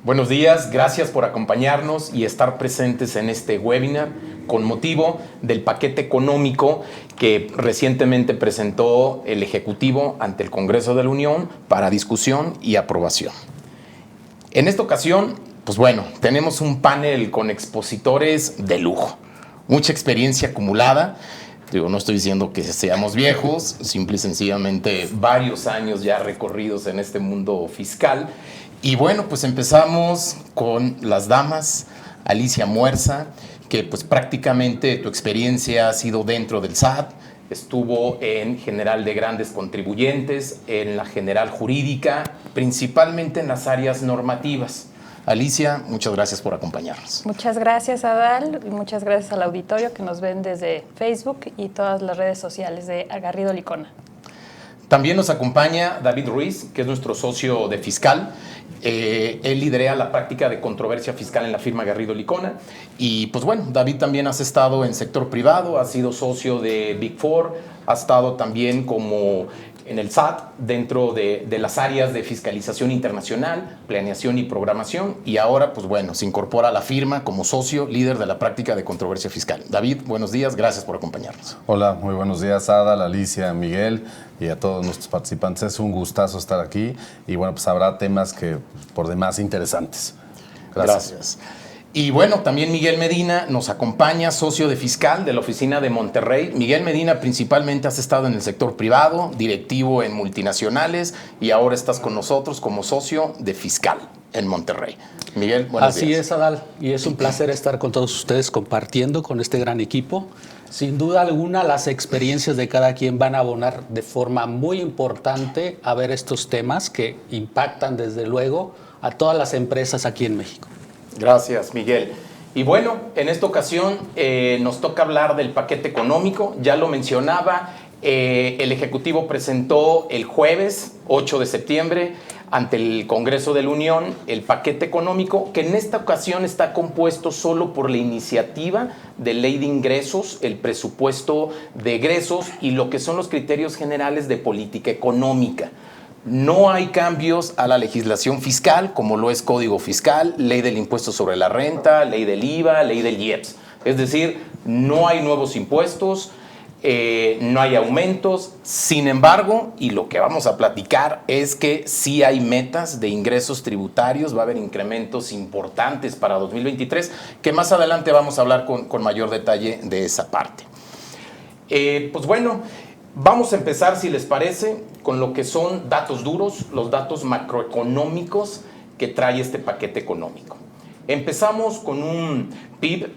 Buenos días, gracias por acompañarnos y estar presentes en este webinar con motivo del paquete económico que recientemente presentó el Ejecutivo ante el Congreso de la Unión para discusión y aprobación. En esta ocasión, pues bueno, tenemos un panel con expositores de lujo, mucha experiencia acumulada. Digo, no estoy diciendo que seamos viejos, simple y sencillamente varios años ya recorridos en este mundo fiscal. Y bueno, pues empezamos con las damas. Alicia Muerza, que pues prácticamente tu experiencia ha sido dentro del SAT, estuvo en General de Grandes Contribuyentes, en la General Jurídica, principalmente en las áreas normativas. Alicia, muchas gracias por acompañarnos. Muchas gracias, Adal, y muchas gracias al auditorio que nos ven desde Facebook y todas las redes sociales de Garrido Licona. También nos acompaña David Ruiz, que es nuestro socio de fiscal. Él lidera la práctica de controversia fiscal en la firma Garrido Licona. Y pues bueno, David también has estado en sector privado, has sido socio de Big Four, has estado también como en el SAT, dentro de las áreas de fiscalización internacional, planeación y programación, y ahora, pues bueno, se incorpora a la firma como socio, líder de la práctica de controversia fiscal. David, buenos días, gracias por acompañarnos. Hola, muy buenos días, Adal, Alicia, Miguel y a todos nuestros participantes. Es un gustazo estar aquí y bueno, pues habrá temas que por demás interesantes. Gracias. Y bueno, también Miguel Medina nos acompaña, socio de fiscal de la oficina de Monterrey. Miguel Medina, principalmente has estado en el sector privado, directivo en multinacionales y ahora estás con nosotros como socio de fiscal en Monterrey. Miguel, buenos días. Así es, Adal, y es un placer estar con todos ustedes compartiendo con este gran equipo. Sin duda alguna, las experiencias de cada quien van a abonar de forma muy importante a ver estos temas que impactan desde luego a todas las empresas aquí en México. Gracias, Miguel. Y bueno, en esta ocasión nos toca hablar del paquete económico. Ya lo mencionaba, el Ejecutivo presentó el jueves 8 de septiembre ante el Congreso de la Unión el paquete económico, que en esta ocasión está compuesto solo por la iniciativa de ley de ingresos, el presupuesto de egresos y lo que son los criterios generales de política económica. No hay cambios a la legislación fiscal, como lo es Código Fiscal, Ley del Impuesto sobre la Renta, Ley del IVA, Ley del IEPS. Es decir, no hay nuevos impuestos, no hay aumentos. Sin embargo, y lo que vamos a platicar es que sí hay metas de ingresos tributarios, va a haber incrementos importantes para 2023, que más adelante vamos a hablar con mayor detalle de esa parte. Pues bueno, vamos a empezar, si les parece, con lo que son datos duros, los datos macroeconómicos que trae este paquete económico. Empezamos con un PIB,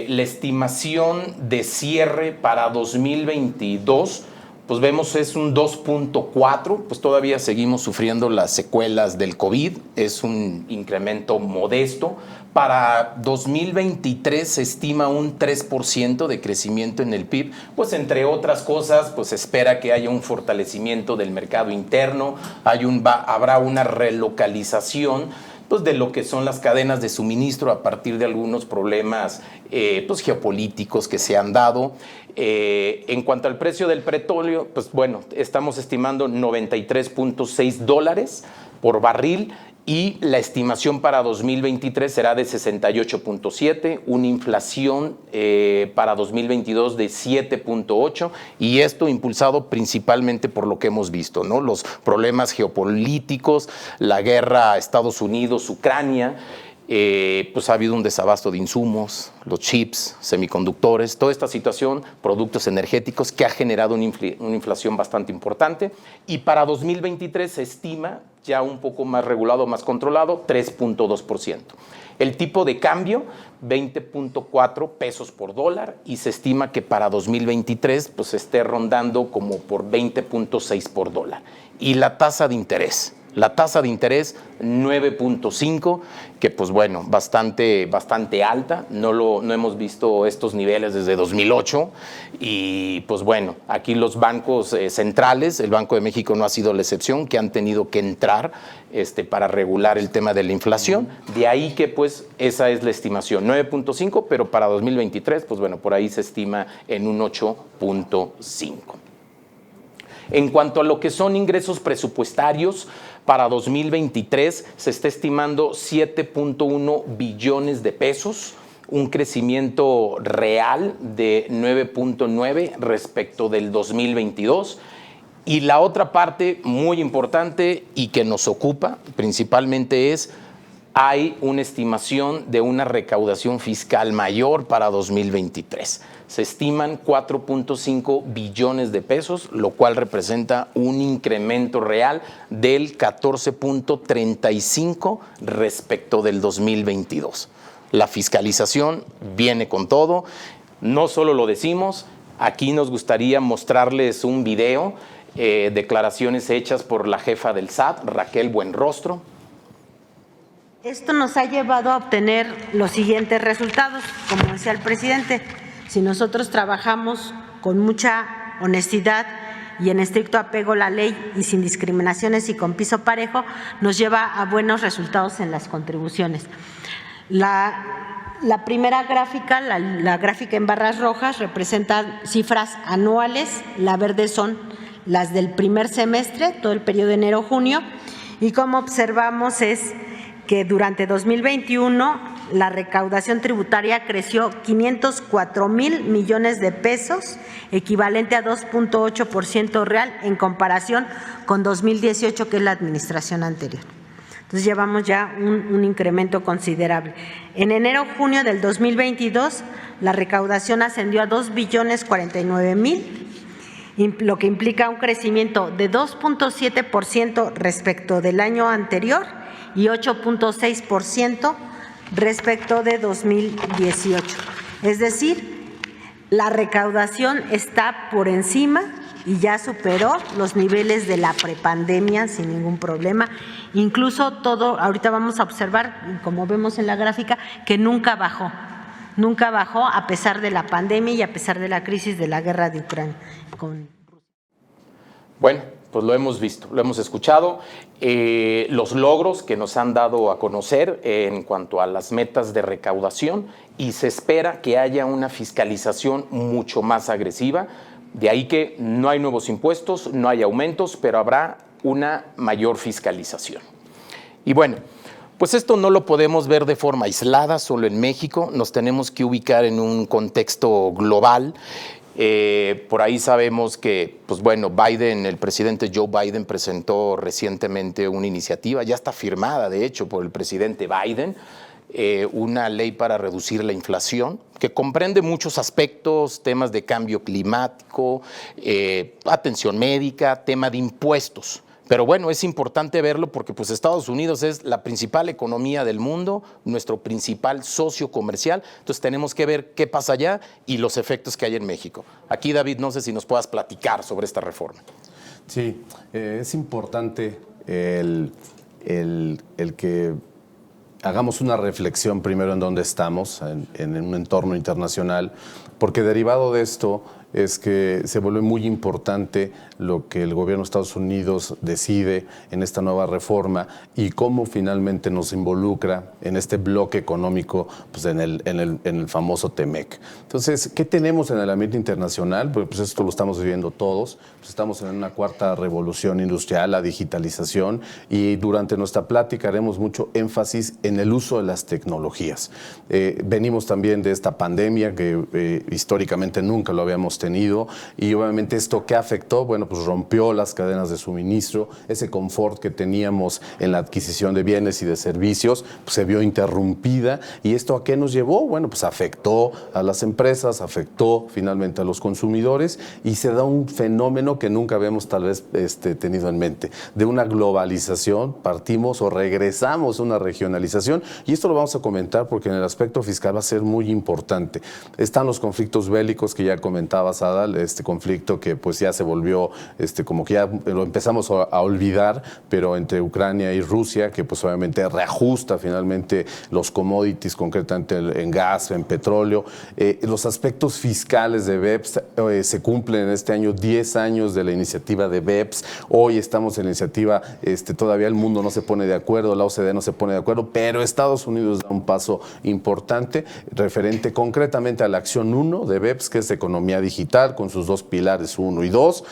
la estimación de cierre para 2022, pues vemos es un 2.4, pues todavía seguimos sufriendo las secuelas del COVID, es un incremento modesto. Para 2023 se estima un 3% de crecimiento en el PIB, pues entre otras cosas, pues se espera que haya un fortalecimiento del mercado interno, habrá una relocalización pues de lo que son las cadenas de suministro a partir de algunos problemas pues geopolíticos que se han dado. En cuanto al precio del petróleo, pues bueno, estamos estimando $93.6 por barril y la estimación para 2023 será de 68.7, una inflación para 2022 de 7.8 y esto impulsado principalmente por lo que hemos visto, ¿no? Los problemas geopolíticos, la guerra Estados Unidos-Ucrania, pues ha habido un desabasto de insumos, los chips, semiconductores, toda esta situación, productos energéticos que ha generado una inflación bastante importante y para 2023 se estima ya un poco más regulado, más controlado, 3.2%. El tipo de cambio, 20.4 pesos por dólar y se estima que para 2023 pues esté rondando como por 20.6 por dólar. Y la tasa de interés, 9.5, que pues bueno, bastante alta, no hemos visto estos niveles desde 2008 y pues bueno, aquí los bancos centrales, el Banco de México no ha sido la excepción, que han tenido que entrar para regular el tema de la inflación, de ahí que pues esa es la estimación, 9.5, pero para 2023 pues bueno, por ahí se estima en un 8.5. En cuanto a lo que son ingresos presupuestarios, para 2023 se está estimando 7.1 billones de pesos, un crecimiento real de 9.9 respecto del 2022. Y la otra parte muy importante y que nos ocupa principalmente es, hay una estimación de una recaudación fiscal mayor para 2023. Se estiman 4.5 billones de pesos, lo cual representa un incremento real del 14.35 respecto del 2022. La fiscalización viene con todo. No solo lo decimos, aquí nos gustaría mostrarles un video, declaraciones hechas por la jefa del SAT, Raquel Buenrostro. Esto nos ha llevado a obtener los siguientes resultados, como decía el presidente. Si nosotros trabajamos con mucha honestidad y en estricto apego a la ley y sin discriminaciones y con piso parejo, nos lleva a buenos resultados en las contribuciones. La primera gráfica, la gráfica en barras rojas, representa cifras anuales, la verde son las del primer semestre, todo el periodo de enero-junio, y como observamos es que durante 2021 la recaudación tributaria creció 504,000 millones de pesos, equivalente a 2.8% real en comparación con 2018, que es la administración anterior. Entonces llevamos ya un incremento considerable. En enero-junio del 2022 la recaudación ascendió a 2,049,000,000, lo que implica un crecimiento de 2.7% respecto del año anterior y 8.6% respecto de 2018. Es decir, la recaudación está por encima y ya superó los niveles de la prepandemia sin ningún problema. Incluso todo, ahorita vamos a observar, como vemos en la gráfica, que nunca bajó a pesar de la pandemia y a pesar de la crisis de la guerra de Ucrania con Rusia. Bueno, pues lo hemos visto, lo hemos escuchado, los logros que nos han dado a conocer en cuanto a las metas de recaudación, y se espera que haya una fiscalización mucho más agresiva. De ahí que no hay nuevos impuestos, no hay aumentos, pero habrá una mayor fiscalización. Y bueno, pues esto no lo podemos ver de forma aislada, solo en México, nos tenemos que ubicar en un contexto global. Por ahí sabemos que, pues bueno, el presidente Joe Biden presentó recientemente una iniciativa, ya está firmada de hecho por el presidente Biden, una ley para reducir la inflación, que comprende muchos aspectos, temas de cambio climático, atención médica, tema de impuestos. Pero bueno, es importante verlo porque pues Estados Unidos es la principal economía del mundo, nuestro principal socio comercial, entonces tenemos que ver qué pasa allá y los efectos que hay en México. Aquí, David, no sé si nos puedas platicar sobre esta reforma. Sí, es importante el que hagamos una reflexión primero en dónde estamos, en un entorno internacional, porque derivado de esto es que se vuelve muy importante lo que el gobierno de Estados Unidos decide en esta nueva reforma y cómo finalmente nos involucra en este bloque económico, pues en el famoso TEMEC. Entonces, ¿qué tenemos en el ambiente internacional? Pues esto lo estamos viviendo todos. Pues estamos en una cuarta revolución industrial, la digitalización, y durante nuestra plática haremos mucho énfasis en el uso de las tecnologías. Venimos también de esta pandemia que históricamente nunca lo habíamos tenido, y obviamente esto ¿qué afectó? Bueno, pues rompió las cadenas de suministro, ese confort que teníamos en la adquisición de bienes y de servicios pues se vio interrumpida, y ¿esto a qué nos llevó? Bueno, pues afectó a las empresas, afectó finalmente a los consumidores, y se da un fenómeno que nunca habíamos tal vez tenido en mente, de una globalización, partimos o regresamos a una regionalización, y esto lo vamos a comentar porque en el aspecto fiscal va a ser muy importante. Están los conflictos bélicos que ya comentaba Adal, este conflicto que pues ya se volvió, como que ya lo empezamos a olvidar, pero entre Ucrania y Rusia, que pues obviamente reajusta finalmente los commodities, concretamente en gas, en petróleo. Los aspectos fiscales de BEPS, se cumplen en este año 10 años de la iniciativa de BEPS. Hoy estamos en la iniciativa, todavía el mundo no se pone de acuerdo, la OCDE no se pone de acuerdo, pero Estados Unidos da un paso importante referente concretamente a la acción 1 1 de BEPS, que es economía digital, con sus 2 pilares, 1 y 2.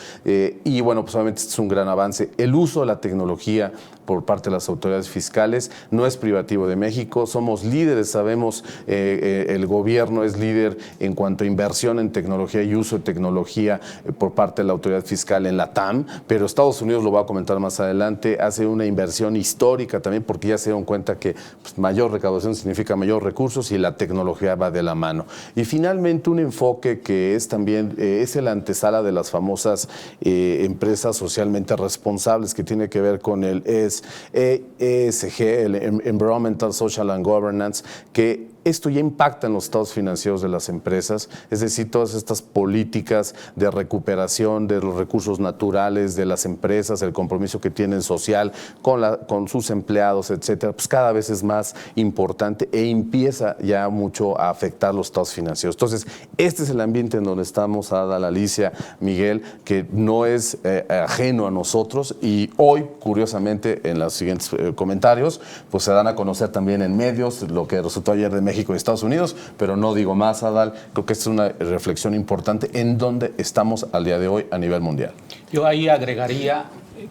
Y bueno, pues obviamente este es un gran avance. El uso de la tecnología por parte de las autoridades fiscales no es privativo de México. Somos líderes, sabemos, el gobierno es líder en cuanto a inversión en tecnología y uso de tecnología por parte de la autoridad fiscal en la TAM, pero Estados Unidos, lo voy a comentar más adelante, hace una inversión histórica también porque ya se dieron cuenta que pues, mayor recaudación significa mayor recursos y la tecnología va de la mano. Y finalmente un enfoque que es también, es el antesala de las famosas empresas socialmente responsables, que tiene que ver con el ESG, el Environmental, Social and Governance, que esto ya impacta en los estados financieros de las empresas, es decir, todas estas políticas de recuperación de los recursos naturales de las empresas, el compromiso que tienen social con sus empleados, etcétera, pues cada vez es más importante e empieza ya mucho a afectar los estados financieros. Entonces, este es el ambiente en donde estamos, Adal, Alicia, Miguel, que no es ajeno a nosotros, y hoy, curiosamente, en los siguientes comentarios, pues se dan a conocer también en medios lo que resultó ayer de México y Estados Unidos, pero no digo más, Adal. Creo que esta es una reflexión importante en donde estamos al día de hoy a nivel mundial. Yo ahí agregaría,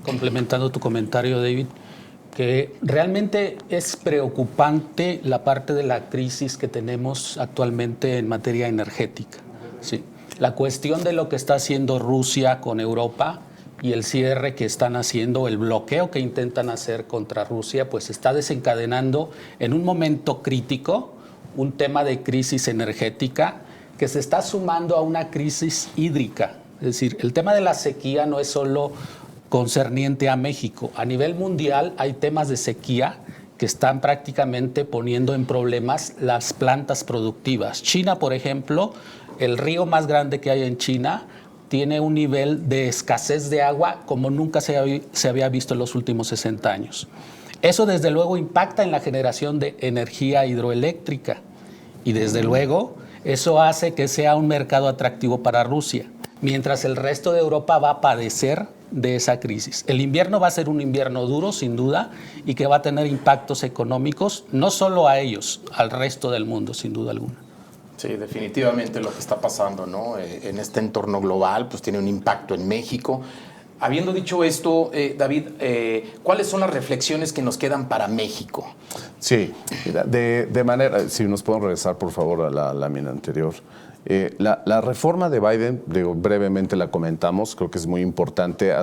complementando tu comentario, David, que realmente es preocupante la parte de la crisis que tenemos actualmente en materia energética. Sí. La cuestión de lo que está haciendo Rusia con Europa y el cierre que están haciendo, el bloqueo que intentan hacer contra Rusia, pues está desencadenando en un momento crítico un tema de crisis energética que se está sumando a una crisis hídrica. Es decir, el tema de la sequía no es solo concerniente a México. A nivel mundial hay temas de sequía que están prácticamente poniendo en problemas las plantas productivas. China, por ejemplo, el río más grande que hay en China tiene un nivel de escasez de agua como nunca se había visto en los últimos 60 años. Eso desde luego impacta en la generación de energía hidroeléctrica y desde luego eso hace que sea un mercado atractivo para Rusia, mientras el resto de Europa va a padecer de esa crisis. El invierno va a ser un invierno duro, sin duda, y que va a tener impactos económicos, no solo a ellos, al resto del mundo, sin duda alguna. Sí, definitivamente lo que está pasando, ¿no? En este entorno global, pues tiene un impacto en México. Habiendo dicho esto, David, ¿cuáles son las reflexiones que nos quedan para México? Sí, mira, de manera, si nos podemos regresar por favor a la lámina anterior. La reforma de Biden, brevemente la comentamos, creo que es muy importante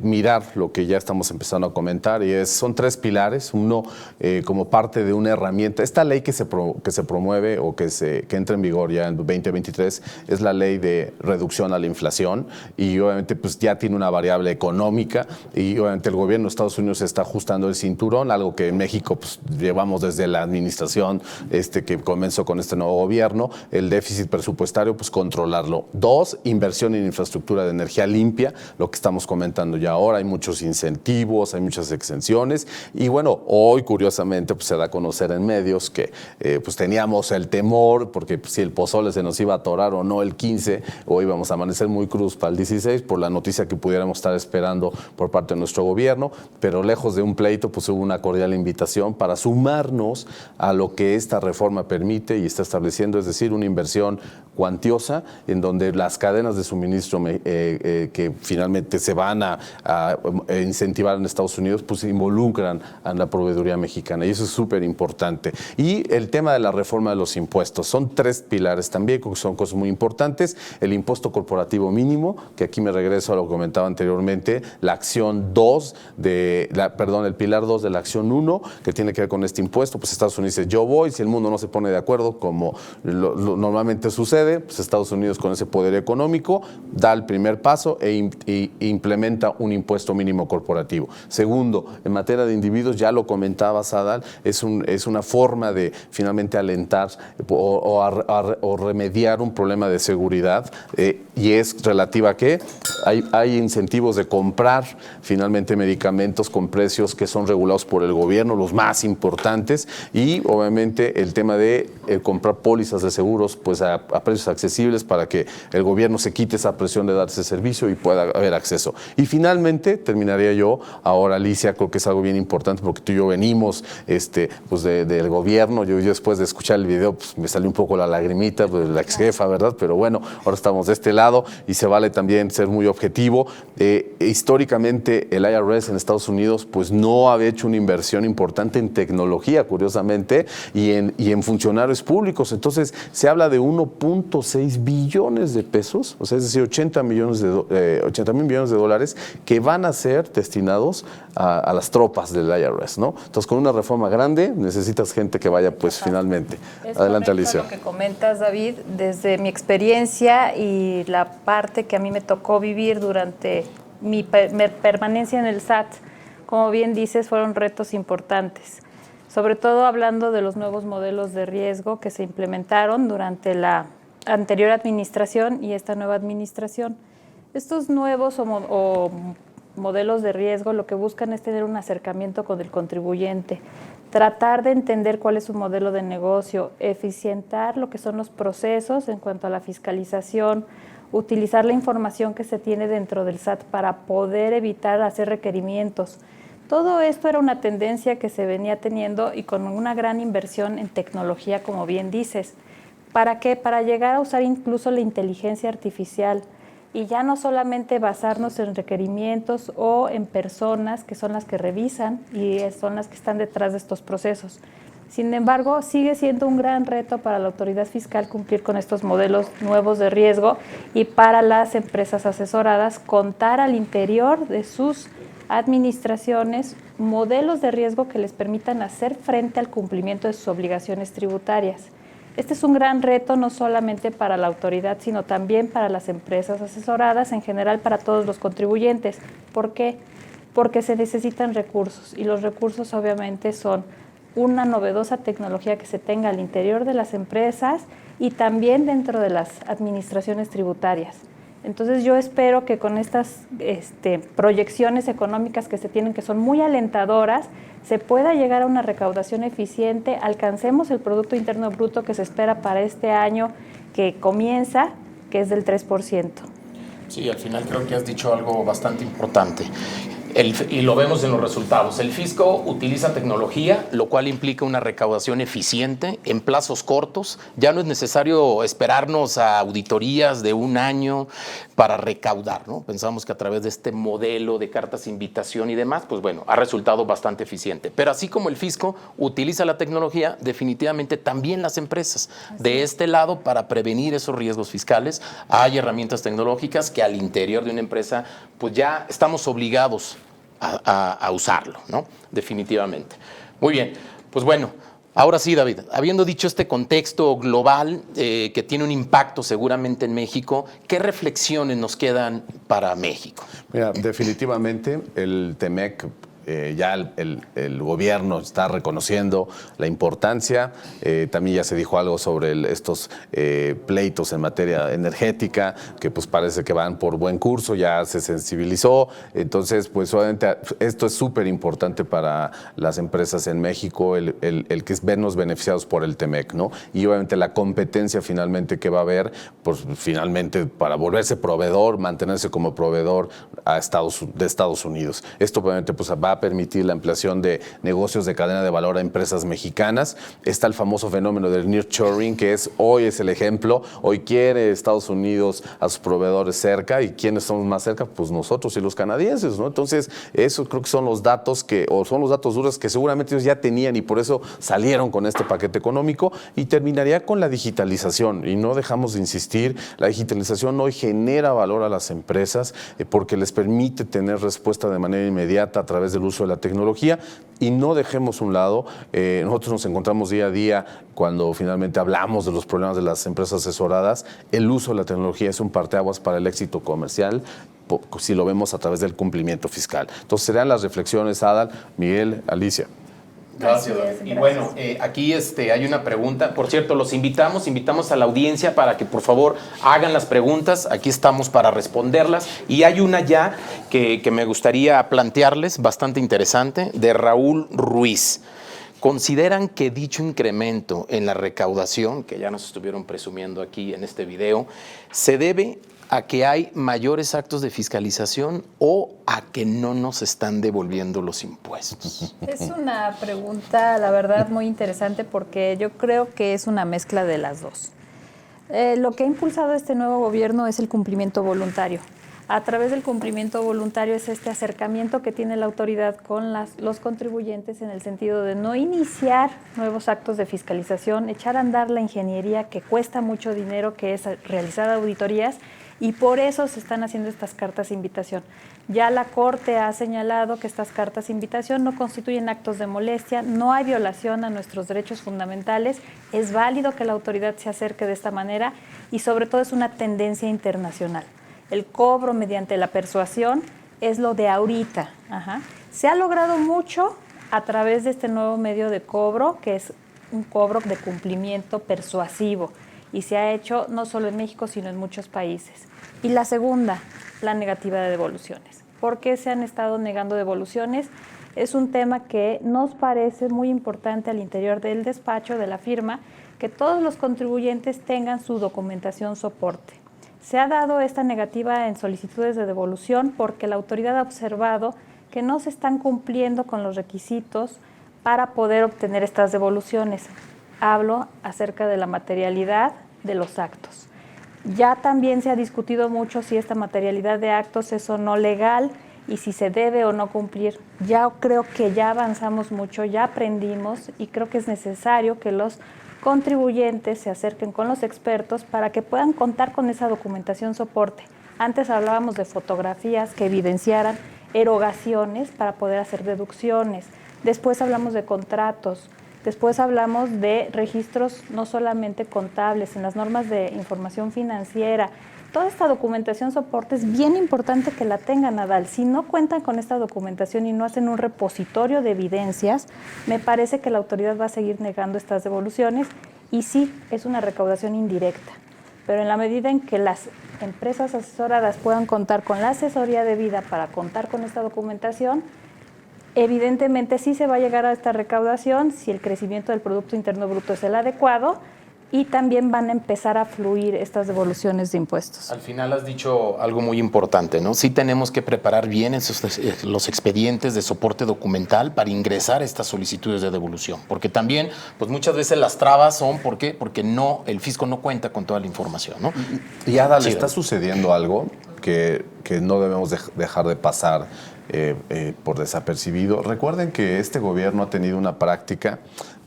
mirar lo que ya estamos empezando a comentar, y son 3 pilares. Uno, como parte de una herramienta, esta ley que se promueve o que entra en vigor ya en 2023 es la ley de reducción a la inflación, y obviamente pues ya tiene una variable económica, y obviamente el gobierno de Estados Unidos está ajustando el cinturón, algo que en México pues llevamos desde la administración que comenzó con este nuevo gobierno. El déficit presupuestario, pues controlarlo. 2, inversión en infraestructura de energía limpia, lo que estamos comentando ya ahora. Hay muchos incentivos, hay muchas exenciones, y bueno, hoy curiosamente pues se da a conocer en medios que pues teníamos el temor, porque pues, si el pozole se nos iba a atorar o no el 15, o íbamos a amanecer muy cruz para el 16, por la noticia que pudiéramos estar esperando por parte de nuestro gobierno, pero lejos de un pleito, pues hubo una cordial invitación para sumarnos a lo que esta reforma permite y está estableciendo, es decir, una inversión cuantiosa en donde las cadenas de suministro que finalmente se van a incentivar en Estados Unidos, pues involucran a la proveeduría mexicana, y eso es súper importante. Y el tema de la reforma de los impuestos, son 3 pilares también, que son cosas muy importantes. El impuesto corporativo mínimo, que aquí me regreso a lo que comentaba anteriormente, la acción 2 el pilar 2 de la acción 1, que tiene que ver con este impuesto. Pues Estados Unidos dice, yo voy, si el mundo no se pone de acuerdo, como normalmente sucede, pues Estados Unidos, con ese poder económico, da el primer paso e implementa un impuesto mínimo corporativo. Segundo, en materia de individuos, ya lo comentaba Adal, es una forma de finalmente alentar o remediar un problema de seguridad, y es relativa a que hay incentivos de comprar finalmente medicamentos con precios que son regulados por el gobierno, los más importantes, y obviamente el tema de comprar pólizas de seguros pues a precios accesibles para que el gobierno se quite esa presión de dar ese servicio y pueda haber acceso. Y finalmente, terminaría yo, ahora Alicia, creo que es algo bien importante porque tú y yo venimos pues del gobierno. Yo después de escuchar el video pues me salió un poco la lagrimita, pues, la ex jefa, ¿verdad? Pero bueno, ahora estamos de este lado y se vale también ser muy objetivo. Históricamente el IRS en Estados Unidos pues no había hecho una inversión importante en tecnología, curiosamente, y en funcionarios públicos. Entonces se habla de 1.6 billones de pesos, o sea, es decir, 80 mil millones de dólares que van a ser destinados a las tropas del IRS, ¿no? Entonces, con una reforma grande necesitas gente que vaya, pues, finalmente. Adelante, Alicia. Lo que comentas, David, desde mi experiencia y la parte que a mí me tocó vivir durante mi permanencia en el SAT, como bien dices, fueron retos importantes, sobre todo hablando de los nuevos modelos de riesgo que se implementaron durante la anterior administración y esta nueva administración. Estos nuevos o modelos de riesgo lo que buscan es tener un acercamiento con el contribuyente, tratar de entender cuál es su modelo de negocio, eficientar lo que son los procesos en cuanto a la fiscalización, utilizar la información que se tiene dentro del SAT para poder evitar hacer requerimientos. Todo esto era una tendencia que se venía teniendo y con una gran inversión en tecnología, como bien dices. ¿Para qué? Para llegar a usar incluso la inteligencia artificial y ya no solamente basarnos en requerimientos o en personas que son las que revisan y son las que están detrás de estos procesos. Sin embargo, sigue siendo un gran reto para la autoridad fiscal cumplir con estos modelos nuevos de riesgo y para las empresas asesoradas contar al interior de sus administraciones modelos de riesgo que les permitan hacer frente al cumplimiento de sus obligaciones tributarias. Este es un gran reto no solamente para la autoridad, sino también para las empresas asesoradas, en general para todos los contribuyentes. ¿Por qué? Porque se necesitan recursos y los recursos obviamente son una novedosa tecnología que se tenga al interior de las empresas y también dentro de las administraciones tributarias. Entonces yo espero que con estas proyecciones económicas que se tienen, que son muy alentadoras, se pueda llegar a una recaudación eficiente, alcancemos el Producto Interno Bruto que se espera para este año que comienza, que es del 3%. Sí, al final creo que has dicho algo bastante importante. Y lo vemos en los resultados. El fisco utiliza tecnología, lo cual implica una recaudación eficiente en plazos cortos. Ya no es necesario esperarnos a auditorías de un año para recaudar, ¿no? Pensamos que a través de este modelo de cartas de invitación y demás, pues bueno, ha resultado bastante eficiente. Pero así como el fisco utiliza la tecnología, definitivamente también las empresas. De este lado, para prevenir esos riesgos fiscales, hay herramientas tecnológicas que al interior de una empresa, pues ya estamos obligados a usarlo, ¿no? Definitivamente. Muy bien, pues bueno, ahora sí, David, habiendo dicho este contexto global que tiene un impacto seguramente en México, ¿qué reflexiones nos quedan para México? Mira, definitivamente el TEMEC, ya el gobierno está reconociendo la importancia. También ya se dijo algo sobre estos pleitos en materia energética, que pues parece que van por buen curso, ya se sensibilizó. Entonces, pues obviamente esto es súper importante para las empresas en México, el que vernos beneficiados por el TEMEC, ¿no? Y obviamente la competencia finalmente que va a haber, pues finalmente para volverse proveedor, mantenerse como proveedor de Estados Unidos. Esto obviamente pues va a permitir la ampliación de negocios de cadena de valor a empresas mexicanas. Está el famoso fenómeno del nearshoring, que hoy es el ejemplo. Hoy quiere Estados Unidos a sus proveedores cerca. ¿Y quiénes estamos más cerca? Pues nosotros y los canadienses, ¿no? Entonces, eso creo que son los datos son los datos duros que seguramente ellos ya tenían y por eso salieron con este paquete económico. Y terminaría con la digitalización. Y no dejamos de insistir, la digitalización hoy genera valor a las empresas porque les permite tener respuesta de manera inmediata a través del uso de la tecnología. Y no dejemos un lado, nosotros nos encontramos día a día cuando finalmente hablamos de los problemas de las empresas asesoradas. El uso de la tecnología es un parteaguas para el éxito comercial, si lo vemos a través del cumplimiento fiscal. Entonces serán las reflexiones, Adal, Miguel, Alicia. Gracias. Y bueno, aquí hay una pregunta. Por cierto, invitamos a la audiencia para que por favor hagan las preguntas. Aquí estamos para responderlas. Y hay una ya que me gustaría plantearles, bastante interesante, de Raúl Ruiz, ¿consideran que dicho incremento en la recaudación, que ya nos estuvieron presumiendo aquí en este video, se debe a que hay mayores actos de fiscalización o a que no nos están devolviendo los impuestos? Es una pregunta, la verdad, muy interesante porque yo creo que es una mezcla de las dos. Lo que ha impulsado este nuevo gobierno es el cumplimiento voluntario. A través del cumplimiento voluntario es este acercamiento que tiene la autoridad con los contribuyentes en el sentido de no iniciar nuevos actos de fiscalización, echar a andar la ingeniería que cuesta mucho dinero, que es realizar auditorías, y por eso se están haciendo estas cartas de invitación. Ya la Corte ha señalado que estas cartas de invitación no constituyen actos de molestia, no hay violación a nuestros derechos fundamentales, es válido que la autoridad se acerque de esta manera y sobre todo es una tendencia internacional. El cobro mediante la persuasión es lo de ahorita. Se ha logrado mucho a través de este nuevo medio de cobro, que es un cobro de cumplimiento persuasivo, y se ha hecho no solo en México, sino en muchos países. Y la segunda, la negativa de devoluciones. ¿Por qué se han estado negando devoluciones? Es un tema que nos parece muy importante al interior del despacho, de la firma, que todos los contribuyentes tengan su documentación soporte. Se ha dado esta negativa en solicitudes de devolución porque la autoridad ha observado que no se están cumpliendo con los requisitos para poder obtener estas devoluciones. Hablo acerca de la materialidad de los actos. Ya también se ha discutido mucho si esta materialidad de actos es o no legal y si se debe o no cumplir. Ya creo que ya avanzamos mucho, ya aprendimos y creo que es necesario que los contribuyentes se acerquen con los expertos para que puedan contar con esa documentación soporte. Antes hablábamos de fotografías que evidenciaran erogaciones para poder hacer deducciones. Después hablamos de contratos. Después hablamos de registros no solamente contables, en las normas de información financiera. Toda esta documentación soporte es bien importante que la tengan, Adal. Si no cuentan con esta documentación y no hacen un repositorio de evidencias, me parece que la autoridad va a seguir negando estas devoluciones y sí, es una recaudación indirecta. Pero en la medida en que las empresas asesoradas puedan contar con la asesoría debida para contar con esta documentación, evidentemente sí se va a llegar a esta recaudación si el crecimiento del Producto Interno Bruto es el adecuado y también van a empezar a fluir estas devoluciones de impuestos. Al final has dicho algo muy importante, ¿no? Sí tenemos que preparar bien los expedientes de soporte documental para ingresar estas solicitudes de devolución, porque también, pues muchas veces las trabas son, ¿por qué? Porque el fisco no cuenta con toda la información, ¿no? Y Adal, está sucediendo algo que no debemos dejar de pasar por desapercibido. Recuerden que este gobierno ha tenido una práctica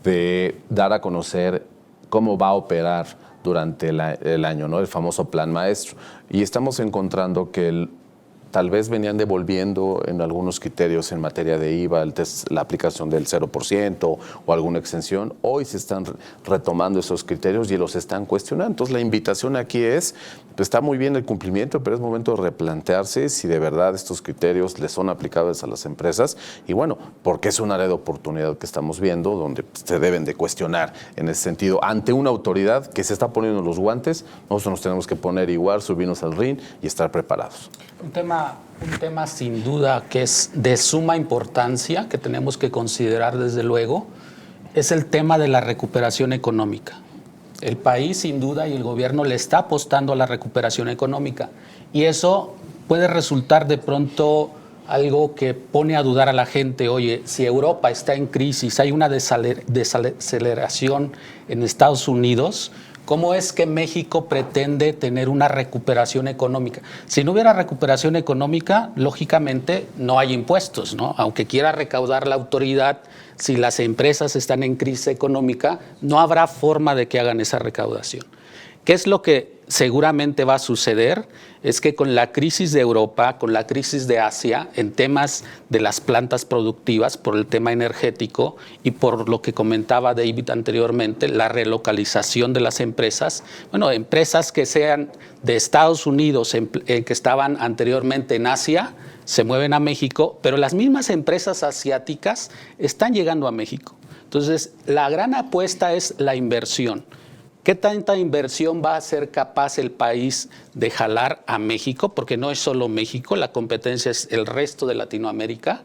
de dar a conocer cómo va a operar durante el año, ¿no? El famoso plan maestro. Y estamos encontrando que tal vez venían devolviendo en algunos criterios en materia de IVA, la aplicación del 0% o alguna exención. Hoy se están retomando esos criterios y los están cuestionando. Entonces la invitación aquí es, pues está muy bien el cumplimiento, pero es momento de replantearse si de verdad estos criterios les son aplicables a las empresas. Y bueno, porque es un área de oportunidad que estamos viendo donde se deben de cuestionar en ese sentido. Ante una autoridad que se está poniendo los guantes, nosotros nos tenemos que poner igual, subirnos al ring y estar preparados. Un tema sin duda que es de suma importancia, que tenemos que considerar desde luego, es el tema de la recuperación económica. El país sin duda y el gobierno le está apostando a la recuperación económica y eso puede resultar de pronto algo que pone a dudar a la gente. Oye, si Europa está en crisis, hay una desaceleración en Estados Unidos, ¿cómo es que México pretende tener una recuperación económica? Si no hubiera recuperación económica, lógicamente no hay impuestos, ¿no? Aunque quiera recaudar la autoridad, si las empresas están en crisis económica, no habrá forma de que hagan esa recaudación. ¿Qué es lo que seguramente va a suceder? Es que con la crisis de Europa, con la crisis de Asia, en temas de las plantas productivas, por el tema energético y por lo que comentaba David anteriormente, la relocalización de las empresas, bueno, empresas que sean de Estados Unidos, que estaban anteriormente en Asia, se mueven a México, pero las mismas empresas asiáticas están llegando a México. Entonces, la gran apuesta es la inversión. ¿Qué tanta inversión va a ser capaz el país de jalar a México? Porque no es solo México, la competencia es el resto de Latinoamérica.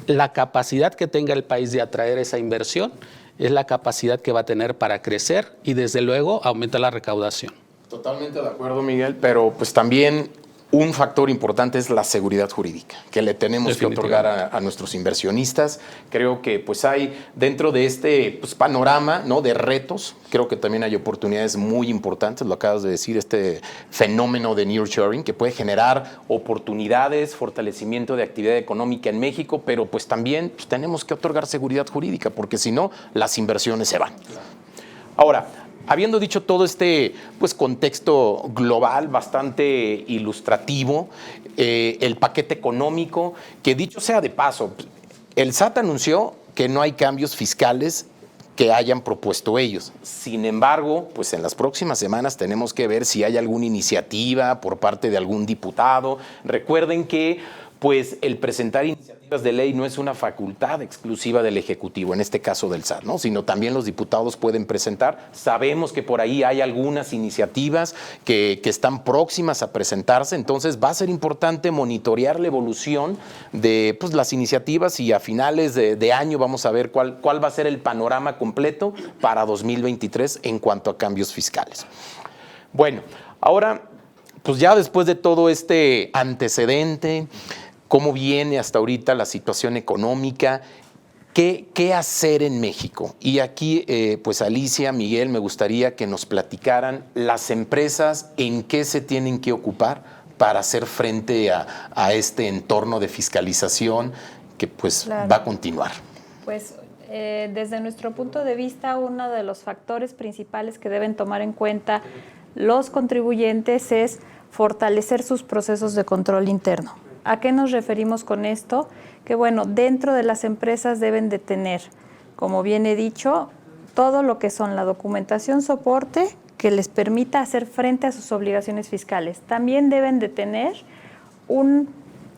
la capacidad que tenga el país de atraer esa inversión es la capacidad que va a tener para crecer y desde luego aumenta la recaudación. Totalmente de acuerdo, Miguel, pero pues también un factor importante es la seguridad jurídica que le tenemos que otorgar a nuestros inversionistas. Creo que pues hay dentro de este pues, panorama, ¿no?, de retos, creo que también hay oportunidades muy importantes, lo acabas de decir, este fenómeno de nearshoring que puede generar oportunidades, fortalecimiento de actividad económica en México, pero pues también pues, tenemos que otorgar seguridad jurídica porque si no, las inversiones se van. Ahora, habiendo dicho todo este pues, contexto global bastante ilustrativo, el paquete económico, que dicho sea de paso, el SAT anunció que no hay cambios fiscales que hayan propuesto ellos. Sin embargo, pues en las próximas semanas tenemos que ver si hay alguna iniciativa por parte de algún diputado. Recuerden que pues el presentar iniciativas de ley no es una facultad exclusiva del Ejecutivo, en este caso del SAT, ¿no?, sino también los diputados pueden presentar. Sabemos que por ahí hay algunas iniciativas que están próximas a presentarse, entonces va a ser importante monitorear la evolución de pues, las iniciativas y a finales de año vamos a ver cuál va a ser el panorama completo para 2023 en cuanto a cambios fiscales. Bueno, ahora, pues ya después de todo este antecedente, cómo viene hasta ahorita la situación económica, qué hacer en México. Y aquí, pues Alicia, Miguel, me gustaría que nos platicaran las empresas en qué se tienen que ocupar para hacer frente a este entorno de fiscalización que pues Claro. va a continuar. Pues desde nuestro punto de vista, uno de los factores principales que deben tomar en cuenta los contribuyentes es fortalecer sus procesos de control interno. ¿A qué nos referimos con esto? Que bueno, dentro de las empresas deben de tener, como bien he dicho, todo lo que son la documentación soporte que les permita hacer frente a sus obligaciones fiscales. También deben de tener un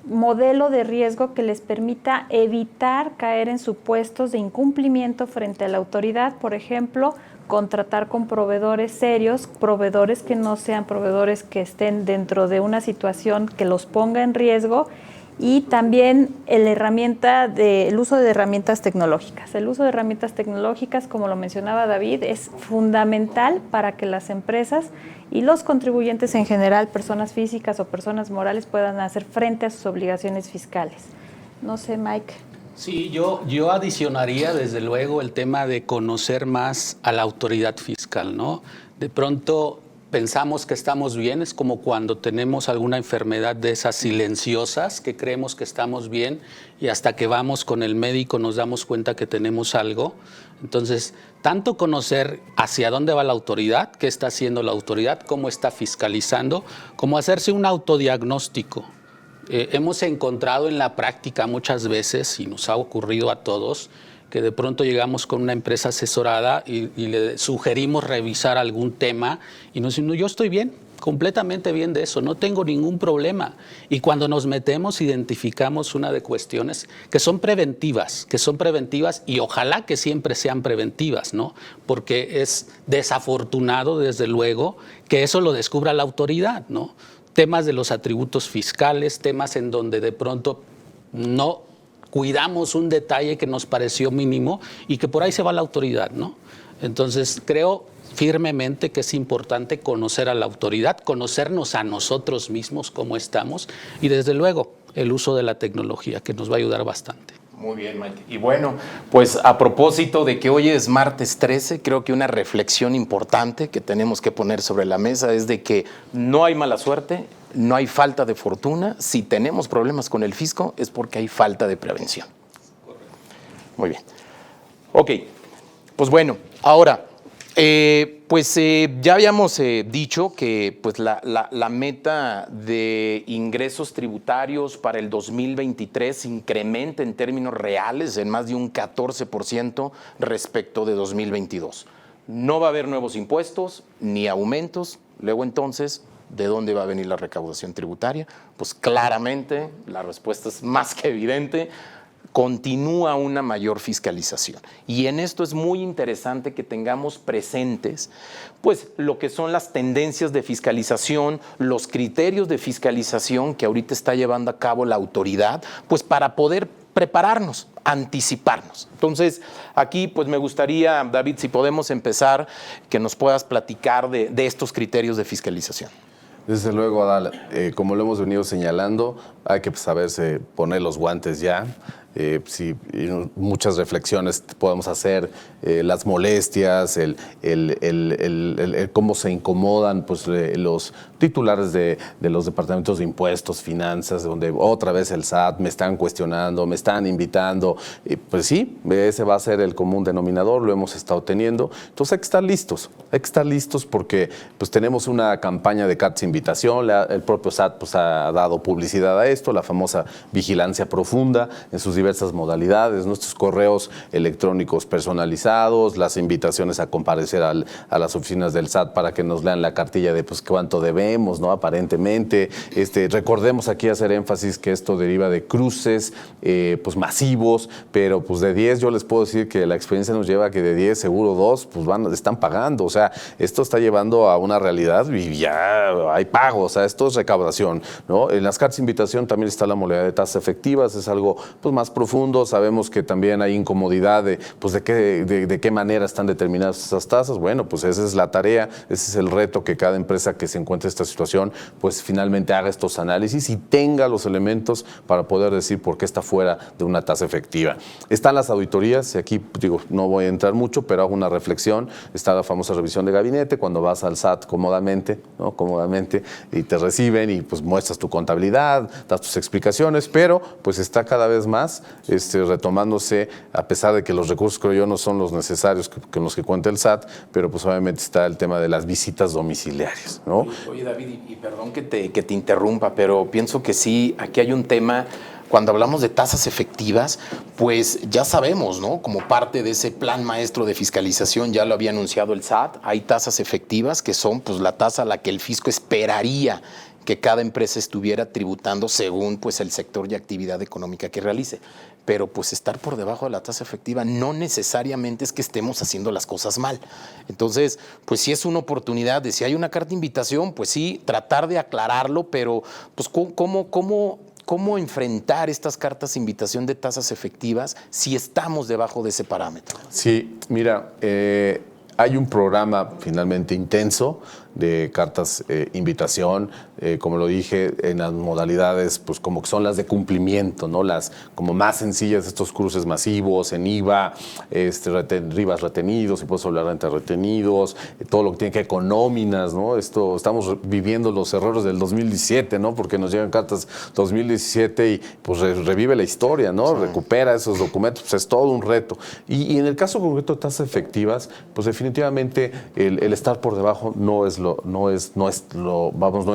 modelo de riesgo que les permita evitar caer en supuestos de incumplimiento frente a la autoridad, por ejemplo, contratar con proveedores serios, proveedores que no sean proveedores que estén dentro de una situación que los ponga en riesgo, y también el uso de herramientas tecnológicas. El uso de herramientas tecnológicas, como lo mencionaba David, es fundamental para que las empresas y los contribuyentes en general, personas físicas o personas morales, puedan hacer frente a sus obligaciones fiscales. No sé, Mike. Sí, yo adicionaría desde luego el tema de conocer más a la autoridad fiscal, ¿no? De pronto pensamos que estamos bien, es como cuando tenemos alguna enfermedad de esas silenciosas, que creemos que estamos bien y hasta que vamos con el médico nos damos cuenta que tenemos algo. Entonces, tanto conocer hacia dónde va la autoridad, qué está haciendo la autoridad, cómo está fiscalizando, como hacerse un autodiagnóstico. Hemos encontrado en la práctica muchas veces, y nos ha ocurrido a todos, que de pronto llegamos con una empresa asesorada y le sugerimos revisar algún tema y nos dicen, no, yo estoy bien, completamente bien de eso, no tengo ningún problema. Y cuando nos metemos identificamos una de cuestiones que son preventivas y ojalá que siempre sean preventivas, ¿no? Porque es desafortunado, desde luego, que eso lo descubra la autoridad, ¿no? Temas de los atributos fiscales, temas en donde de pronto no cuidamos un detalle que nos pareció mínimo y que por ahí se va la autoridad, ¿no? Entonces, creo firmemente que es importante conocer a la autoridad, conocernos a nosotros mismos, cómo estamos, y desde luego el uso de la tecnología, que nos va a ayudar bastante. Muy bien, Mike. Y bueno, pues a propósito de que hoy es martes 13, creo que una reflexión importante que tenemos que poner sobre la mesa es de que no hay mala suerte, no hay falta de fortuna. Si tenemos problemas con el fisco es porque hay falta de prevención. Muy bien. Ok, pues bueno, ahora, ya habíamos dicho que pues, la meta de ingresos tributarios para el 2023 incrementa en términos reales en más de un 14% respecto de 2022. No va a haber nuevos impuestos ni aumentos. Luego entonces, ¿de dónde va a venir la recaudación tributaria? Pues claramente la respuesta es más que evidente. Continúa una mayor fiscalización. Y en esto es muy interesante que tengamos presentes pues, lo que son las tendencias de fiscalización, los criterios de fiscalización que ahorita está llevando a cabo la autoridad, pues para poder prepararnos, anticiparnos. Entonces, aquí pues me gustaría, David, si podemos empezar, que nos puedas platicar de estos criterios de fiscalización. Desde luego, Adal, como lo hemos venido señalando, hay que saberse poner los guantes ya. Muchas reflexiones podemos hacer, las molestias, cómo se incomodan pues, los titulares de los departamentos de impuestos, finanzas, donde otra vez el SAT me están cuestionando, me están invitando. Pues sí, ese va a ser el común denominador, lo hemos estado teniendo. Entonces hay que estar listos porque pues, tenemos una campaña de cartas de invitación, el propio SAT pues, ha dado publicidad a esto, la famosa vigilancia profunda en sus diversas modalidades, nuestros correos electrónicos personalizados, las invitaciones a comparecer a las oficinas del SAT para que nos lean la cartilla de pues cuánto debemos, ¿no? Aparentemente, recordemos aquí hacer énfasis que esto deriva de cruces pues masivos, pero pues de 10 yo les puedo decir que la experiencia nos lleva a que de 10 seguro 2 pues están pagando, o sea, esto está llevando a una realidad y ya hay pago, o sea, esto es recaudación, ¿no? En las cartas de invitación también está la modalidad de tasas efectivas, es algo pues más profundo. Sabemos que también hay incomodidad de qué manera están determinadas esas tasas. Bueno, pues esa es la tarea, ese es el reto que cada empresa que se encuentre en esta situación, pues finalmente haga estos análisis y tenga los elementos para poder decir por qué está fuera de una tasa efectiva. Están las auditorías, y aquí digo, no voy a entrar mucho, pero hago una reflexión. Está la famosa revisión de gabinete, cuando vas al SAT cómodamente, ¿no? Cómodamente, y te reciben y pues muestras tu contabilidad, das tus explicaciones, pero pues está cada vez más retomándose, a pesar de que los recursos, creo yo, no son los necesarios con los que cuenta el SAT, pero pues obviamente está el tema de las visitas domiciliarias, ¿no? Oye, David, y perdón que te interrumpa, pero pienso que sí, aquí hay un tema. Cuando hablamos de tasas efectivas, pues ya sabemos, ¿no? Como parte de ese plan maestro de fiscalización, ya lo había anunciado el SAT, hay tasas efectivas que son pues la tasa a la que el fisco esperaría que cada empresa estuviera tributando según pues el sector y actividad económica que realice. Pero pues estar por debajo de la tasa efectiva no necesariamente es que estemos haciendo las cosas mal. Entonces, pues sí es una oportunidad de si hay una carta de invitación, pues sí, tratar de aclararlo, pero pues ¿cómo enfrentar estas cartas de invitación de tasas efectivas si estamos debajo de ese parámetro? Sí, mira, hay un programa finalmente intenso de cartas invitación, como lo dije, en las modalidades, pues como que son las de cumplimiento, ¿no? Las como más sencillas, estos cruces masivos, en IVA, RIVAs retenidos, si puedo hablar de renta retenidos, todo lo que tiene que ver con nóminas, ¿no? Estamos viviendo los errores del 2017, ¿no? Porque nos llegan cartas 2017 y pues revive la historia, ¿no? Sí. Recupera esos documentos, pues es todo un reto. Y en el caso concreto de tasas efectivas, pues definitivamente el estar por debajo no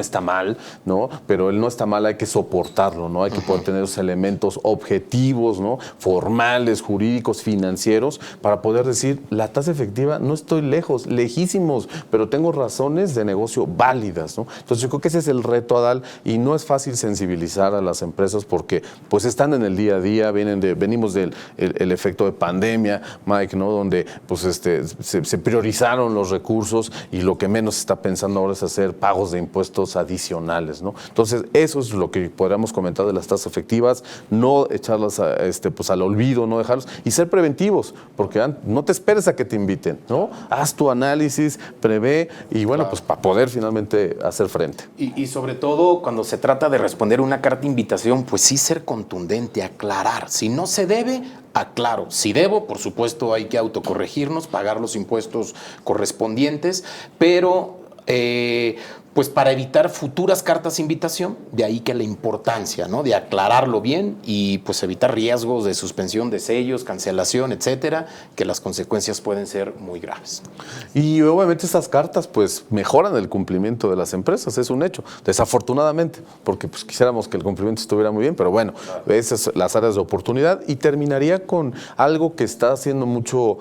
está mal, ¿no? Pero el no está mal, hay que soportarlo, ¿no? Hay que poder tener esos elementos objetivos, ¿no? Formales, jurídicos, financieros, para poder decir, la tasa efectiva no estoy lejísimos, pero tengo razones de negocio válidas, ¿no? Entonces yo creo que ese es el reto, Adal, y no es fácil sensibilizar a las empresas porque pues están en el día a día, venimos del el efecto de pandemia, Mike, ¿no? Donde pues se priorizaron los recursos y lo que menos está pensando ahora es hacer pagos de impuestos adicionales, ¿no? Entonces, eso es lo que podríamos comentar de las tasas efectivas, no echarlas pues al olvido, no dejarlos, y ser preventivos, porque no te esperes a que te inviten, ¿no? Haz tu análisis, prevé, y bueno, claro, pues para poder finalmente hacer frente. Y sobre todo, cuando se trata de responder una carta de invitación, pues sí ser contundente, aclarar. Si no se debe, aclaro. Si debo, por supuesto, hay que autocorregirnos, pagar los impuestos correspondientes, pero pues para evitar futuras cartas de invitación, de ahí que la importancia, ¿no? De aclararlo bien y pues evitar riesgos de suspensión de sellos, cancelación, etcétera, que las consecuencias pueden ser muy graves. Y obviamente estas cartas pues mejoran el cumplimiento de las empresas, es un hecho, desafortunadamente, porque pues quisiéramos que el cumplimiento estuviera muy bien, pero bueno, claro, esas son las áreas de oportunidad. Y terminaría con algo que está haciendo mucho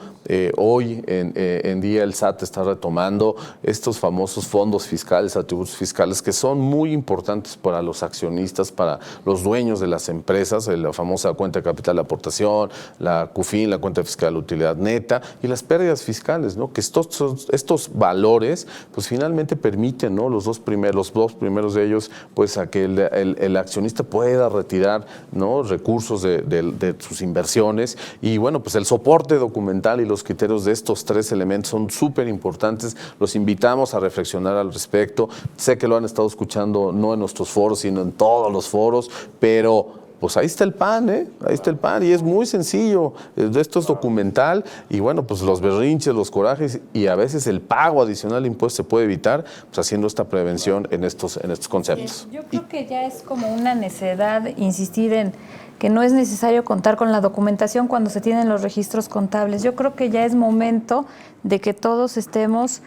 hoy en día el SAT está retomando, estos famosos fondos fiscales atributos fiscales que son muy importantes para los accionistas, para los dueños de las empresas, la famosa cuenta de capital de aportación, la CUFIN, la cuenta fiscal de utilidad neta y las pérdidas fiscales, ¿no? Que estos valores pues finalmente permiten, ¿no? Los dos primeros de ellos pues a que el accionista pueda retirar, ¿no? Recursos de sus inversiones y bueno, pues el soporte documental y los criterios de estos tres elementos son súper importantes. Los invitamos a reflexionar al respecto. Sé que lo han estado escuchando no en nuestros foros, sino en todos los foros, pero pues ahí está el pan, ahí está el pan y es muy sencillo. Esto es documental y bueno, pues los berrinches, los corajes y a veces el pago adicional de impuestos se puede evitar pues haciendo esta prevención en estos conceptos. Yo creo que ya es como una necedad insistir en que no es necesario contar con la documentación cuando se tienen los registros contables. Yo creo que ya es momento de que todos estemos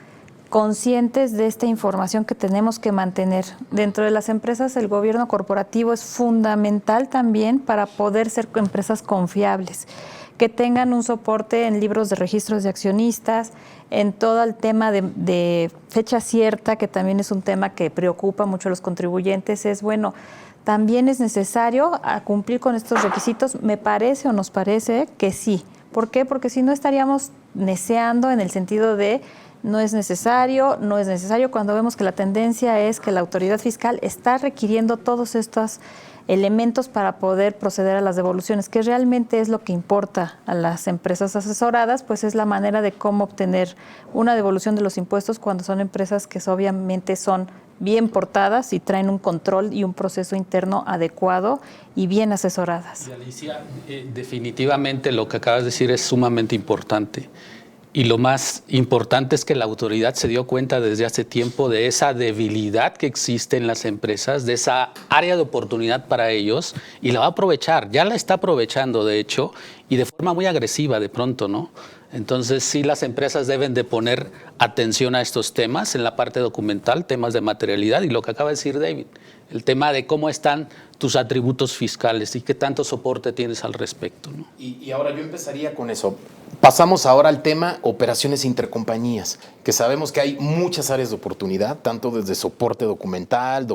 conscientes de esta información que tenemos que mantener. Dentro de las empresas, el gobierno corporativo es fundamental también para poder ser empresas confiables, que tengan un soporte en libros de registros de accionistas, en todo el tema de fecha cierta, que también es un tema que preocupa mucho a los contribuyentes, es bueno, también es necesario cumplir con estos requisitos, me parece o nos parece que sí. ¿Por qué? Porque si no estaríamos neceando en el sentido de no es necesario, cuando vemos que la tendencia es que la autoridad fiscal está requiriendo todos estos elementos para poder proceder a las devoluciones, que realmente es lo que importa a las empresas asesoradas, pues es la manera de cómo obtener una devolución de los impuestos cuando son empresas que obviamente son bien portadas y traen un control y un proceso interno adecuado y bien asesoradas. Y Alicia, definitivamente lo que acabas de decir es sumamente importante. Y lo más importante es que la autoridad se dio cuenta desde hace tiempo de esa debilidad que existe en las empresas, de esa área de oportunidad para ellos y la va a aprovechar, ya la está aprovechando de hecho y de forma muy agresiva de pronto, ¿no? Entonces sí, las empresas deben de poner atención a estos temas en la parte documental, temas de materialidad y lo que acaba de decir David, el tema de cómo están tus atributos fiscales y qué tanto soporte tienes al respecto, ¿no? Y ahora yo empezaría con eso. Pasamos ahora al tema operaciones intercompañías, que sabemos que hay muchas áreas de oportunidad, tanto desde soporte documental,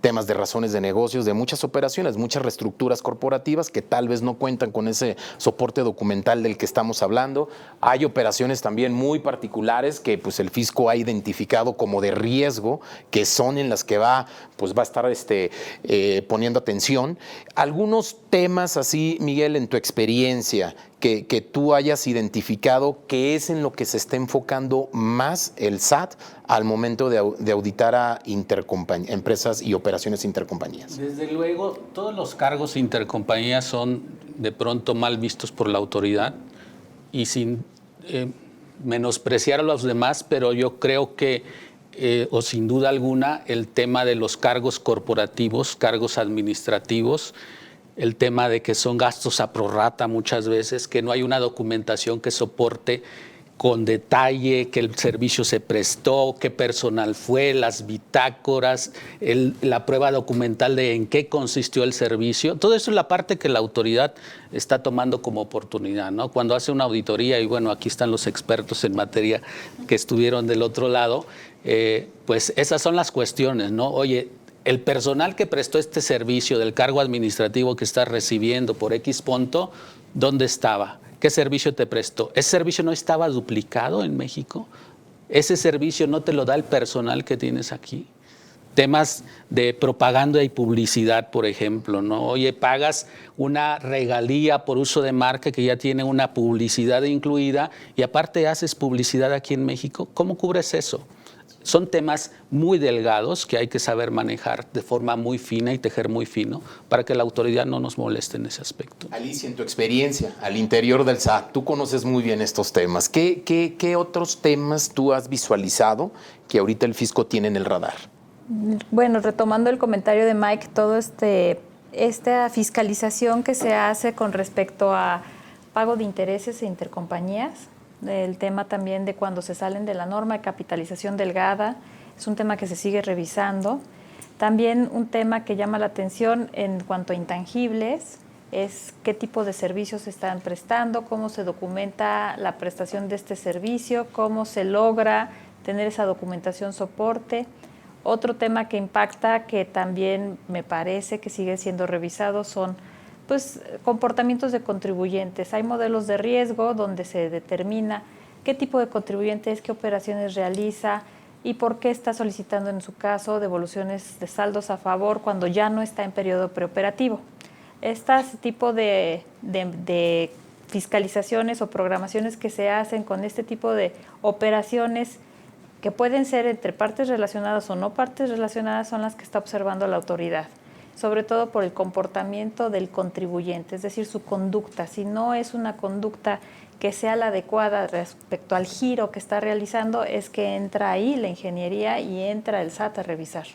temas de razones de negocios, de muchas operaciones, muchas reestructuras corporativas que tal vez no cuentan con ese soporte documental del que estamos hablando. Hay operaciones también muy particulares que pues, el fisco ha identificado como de riesgo, que son en las que va a estar poniendo atención. Algunos temas así, Miguel, en tu experiencia, que tú hayas identificado que es en lo que se está enfocando más el SAT al momento de auditar a empresas y operaciones intercompañías. Desde luego, todos los cargos intercompañías son de pronto mal vistos por la autoridad y sin menospreciar a los demás, pero yo creo que, o sin duda alguna, el tema de los cargos corporativos, cargos administrativos, el tema de que son gastos a prorrata muchas veces, que no hay una documentación que soporte con detalle que el servicio se prestó, qué personal fue, las bitácoras, la prueba documental de en qué consistió el servicio. Todo eso es la parte que la autoridad está tomando como oportunidad, ¿no? Cuando hace una auditoría, y bueno, aquí están los expertos en materia que estuvieron del otro lado, pues esas son las cuestiones, ¿no? Oye, el personal que prestó este servicio del cargo administrativo que estás recibiendo por X punto, ¿dónde estaba? ¿Qué servicio te prestó? ¿Ese servicio no estaba duplicado en México? ¿Ese servicio no te lo da el personal que tienes aquí? Temas de propaganda y publicidad, por ejemplo, ¿no? Oye, pagas una regalía por uso de marca que ya tiene una publicidad incluida y aparte haces publicidad aquí en México. ¿Cómo cubres eso? Son temas muy delgados que hay que saber manejar de forma muy fina y tejer muy fino para que la autoridad no nos moleste en ese aspecto. Alicia, en tu experiencia al interior del SAT, tú conoces muy bien estos temas. ¿Qué otros temas tú has visualizado que ahorita el fisco tiene en el radar? Bueno, retomando el comentario de Mike, todo esta fiscalización que se hace con respecto a pago de intereses e intercompañías, el tema también de cuando se salen de la norma de capitalización delgada, es un tema que se sigue revisando. También un tema que llama la atención en cuanto a intangibles es qué tipo de servicios se están prestando, cómo se documenta la prestación de este servicio, cómo se logra tener esa documentación soporte. Otro tema que impacta, que también me parece que sigue siendo revisado, son pues comportamientos de contribuyentes. Hay modelos de riesgo donde se determina qué tipo de contribuyente es, qué operaciones realiza y por qué está solicitando en su caso devoluciones de saldos a favor cuando ya no está en periodo preoperativo. Este tipo de fiscalizaciones o programaciones que se hacen con este tipo de operaciones que pueden ser entre partes relacionadas o no partes relacionadas son las que está observando la autoridad, sobre todo por el comportamiento del contribuyente, es decir, su conducta. Si no es una conducta que sea la adecuada respecto al giro que está realizando, es que entra ahí la ingeniería y entra el SAT a revisar.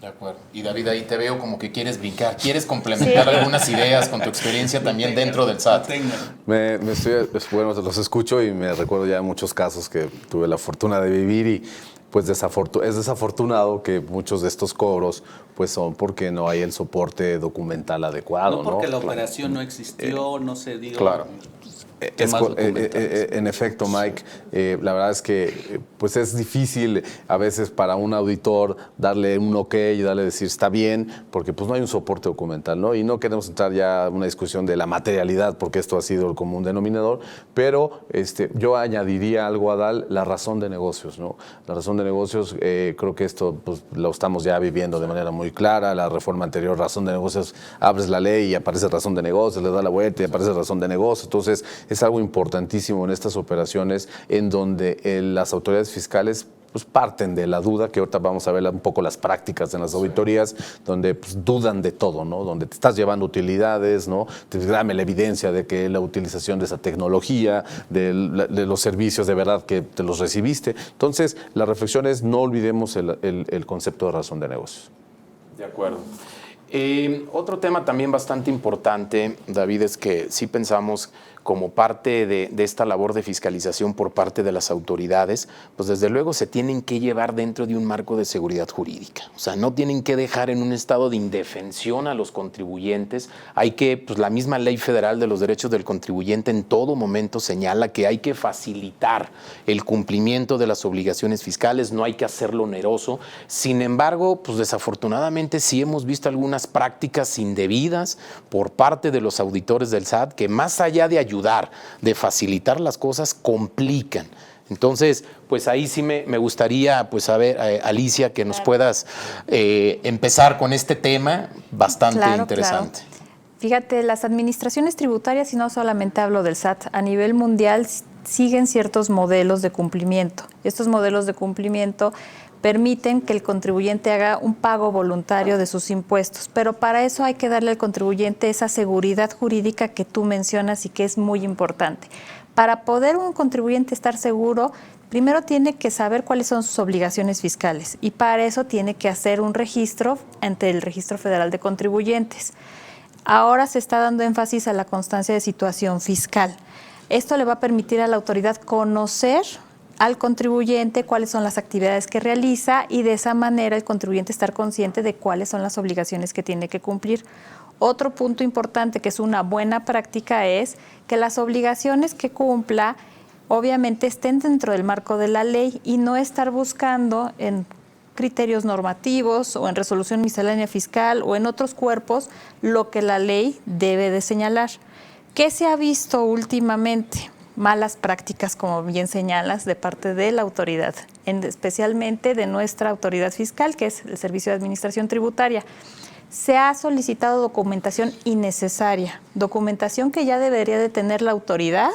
De acuerdo. Y David, ahí te veo como que quieres brincar, quieres complementar algunas ideas con tu experiencia también dentro del SAT. Bueno, los escucho y me recuerdo ya muchos casos que tuve la fortuna de vivir y pues es desafortunado que muchos de estos cobros pues son porque no hay el soporte documental adecuado. No porque la operación no existió, no se dio. Claro. En efecto, Mike, la verdad es que pues es difícil a veces para un auditor darle un ok y darle decir está bien, porque pues no hay un soporte documental, ¿no? Y no queremos entrar ya a una discusión de la materialidad, porque esto ha sido el común denominador, pero yo añadiría algo, Adal, la razón de negocios, ¿no? La razón de negocios, creo que esto pues, lo estamos ya viviendo de manera muy clara. La reforma anterior, razón de negocios, abres la ley y aparece razón de negocios, le da la vuelta y aparece razón de negocios. Entonces, es algo importantísimo en estas operaciones en donde las autoridades fiscales pues parten de la duda, que ahorita vamos a ver un poco las prácticas en las auditorías, donde pues, dudan de todo, ¿no? Donde te estás llevando utilidades, ¿no? Dame la evidencia de que la utilización de esa tecnología, de los servicios de verdad que te los recibiste. Entonces, la reflexión es no olvidemos el concepto de razón de negocios. De acuerdo. Otro tema también bastante importante, David, es que sí pensamos como parte de esta labor de fiscalización por parte de las autoridades, pues desde luego se tienen que llevar dentro de un marco de seguridad jurídica. O sea, no tienen que dejar en un estado de indefensión a los contribuyentes. Hay que, pues la misma Ley Federal de los Derechos del Contribuyente en todo momento señala que hay que facilitar el cumplimiento de las obligaciones fiscales, no hay que hacerlo oneroso. Sin embargo, pues desafortunadamente sí hemos visto algunas prácticas indebidas por parte de los auditores del SAT que más allá de ayudar, de facilitar las cosas, complican. Entonces, pues ahí sí me gustaría, pues a ver, Alicia, que nos puedas empezar con este tema bastante interesante. Claro. Fíjate, las administraciones tributarias, y no solamente hablo del SAT, a nivel mundial siguen ciertos modelos de cumplimiento. Estos modelos de cumplimiento permiten que el contribuyente haga un pago voluntario de sus impuestos, pero para eso hay que darle al contribuyente esa seguridad jurídica que tú mencionas y que es muy importante. Para poder un contribuyente estar seguro, primero tiene que saber cuáles son sus obligaciones fiscales y para eso tiene que hacer un registro ante el Registro Federal de Contribuyentes. Ahora se está dando énfasis a la constancia de situación fiscal. Esto le va a permitir a la autoridad conocer al contribuyente cuáles son las actividades que realiza y de esa manera el contribuyente estar consciente de cuáles son las obligaciones que tiene que cumplir. Otro punto importante que es una buena práctica es que las obligaciones que cumpla obviamente estén dentro del marco de la ley y no estar buscando en criterios normativos o en resolución miscelánea fiscal o en otros cuerpos lo que la ley debe de señalar. ¿Qué se ha visto últimamente? Malas prácticas, como bien señalas, de parte de la autoridad, especialmente de nuestra autoridad fiscal, que es el Servicio de Administración Tributaria. Se ha solicitado documentación innecesaria, documentación que ya debería de tener la autoridad,